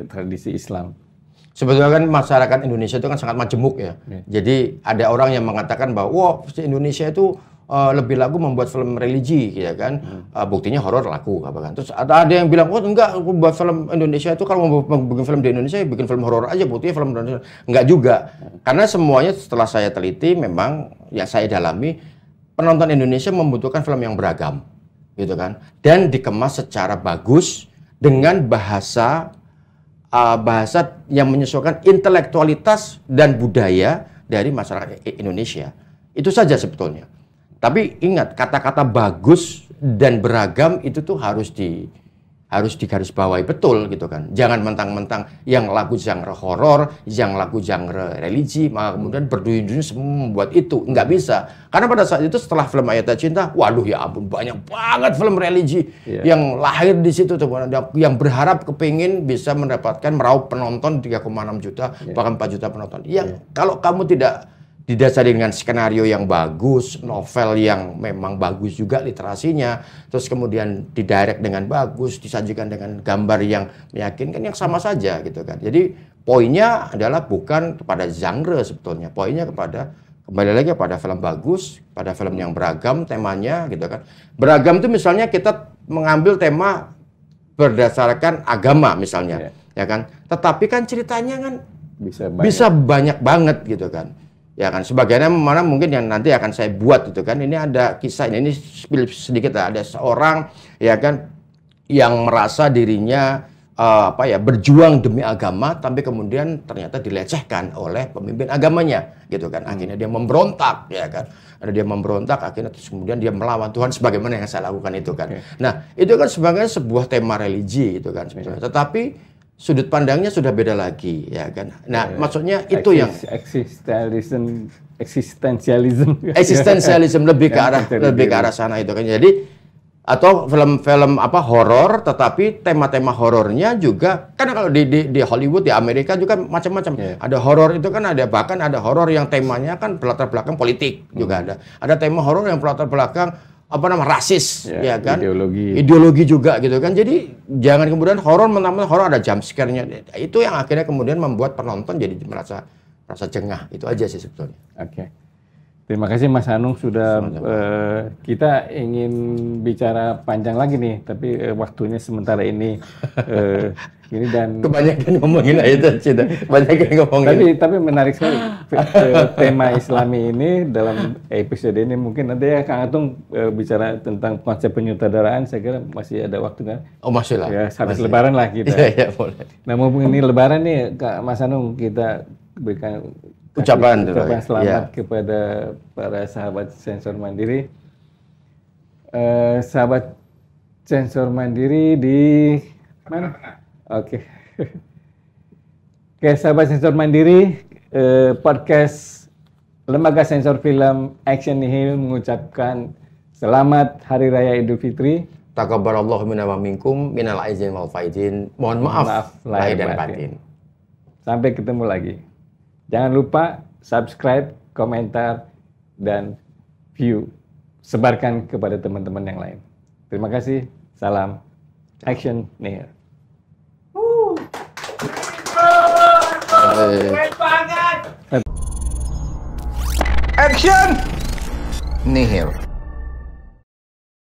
tradisi Islam? Sebetulnya kan masyarakat Indonesia itu kan sangat majemuk ya. Jadi ada orang yang mengatakan bahwa Indonesia itu lebih laku membuat film religi, ya kan? Buktinya horor laku, kan? Terus ada yang bilang, enggak, buat film Indonesia itu kalau mau bikin film di Indonesia, bikin film horor aja, buktinya film Indonesia. Enggak juga, karena semuanya setelah saya teliti, memang yang saya dalami, penonton Indonesia membutuhkan film yang beragam, gitu kan? Dan dikemas secara bagus dengan bahasa yang menyesuaikan intelektualitas dan budaya dari masyarakat Indonesia. Itu saja sebetulnya. Tapi ingat, kata-kata bagus dan beragam itu tuh harus digarisbawahi betul gitu kan. Jangan mentang-mentang yang lagu genre horor, yang lagu genre religi, maka kemudian berduyun-duyun semua membuat itu. Nggak bisa. Karena pada saat itu setelah film Ayat Cinta, waduh ya ampun, banyak banget film religi yang lahir di situ tuh, yang berharap kepingin bisa mendapatkan meraup penonton 3,6 juta, bahkan 4 juta penonton. Yang kalau kamu didasari dengan skenario yang bagus, novel yang memang bagus juga literasinya, terus kemudian didirect dengan bagus, disajikan dengan gambar yang meyakinkan, yang sama saja gitu kan. Jadi poinnya adalah bukan kepada genre sebetulnya, poinnya kepada kembali lagi pada film bagus, pada film yang beragam temanya gitu kan. Beragam itu misalnya kita mengambil tema berdasarkan agama misalnya, ya kan. Tetapi kan ceritanya kan bisa banyak banget gitu kan. Ya kan, sebagainya mana mungkin yang nanti akan saya buat gitu kan. Ini ada kisah ini sedikit lah. Ada seorang ya kan yang merasa dirinya berjuang demi agama, tapi kemudian ternyata dilecehkan oleh pemimpin agamanya gitu kan. Akhirnya dia memberontak ya kan. Ada dia memberontak, akhirnya terus kemudian dia melawan Tuhan sebagaimana yang saya lakukan itu kan. Nah, itu kan sebagai sebuah tema religi itu kan sebetulnya. Tetapi sudut pandangnya sudah beda lagi, ya kan. Nah, maksudnya itu yang eksistensialisme lebih ke arah sana itu kan. Jadi atau film-film horor, tetapi tema-tema horornya juga kan kalau di Hollywood, di Amerika juga macam-macam. Ada horor itu kan bahkan ada horor yang temanya kan berlatar belakang politik juga ada. Ada tema horor yang berlatar belakang rasis, ya kan, ideologi juga gitu kan. Jadi jangan kemudian horor horor ada jump scare-nya, itu yang akhirnya kemudian membuat penonton jadi merasa jengah. Itu aja sih sebetulnya. Oke. Terima kasih Mas Hanung sudah kita ingin bicara panjang lagi nih, tapi waktunya sementara ini ini dan kebanyakan ngomongin itu cinta. Banyak ngomongin. Tapi menarik sekali tema Islami ini dalam episode ini. Mungkin nanti ya Kang Atung bicara tentang konsep penyutradaraan, saya kira masih ada waktu kan? Oh, masih lah. Ya, habis Lebaran lah kita. Iya, boleh. Nah, mumpung ini Lebaran nih, Kak Mas Hanung, kita berikan ucapan selamat kepada para sahabat Sensor Mandiri. Sahabat Sensor Mandiri di mana? Oke. Oke, sahabat Sensor Mandiri, podcast Lembaga Sensor Film Action Nihil mengucapkan selamat Hari Raya Idul Fitri. Taqabbalallahu minna wa minkum minal aizin wal faizin. Mohon maaf lahir dan batin. Sampai ketemu lagi. Jangan lupa subscribe, komentar, dan view. Sebarkan kepada teman-teman yang lain. Terima kasih. Salam Action Nihil. Action! Nihil.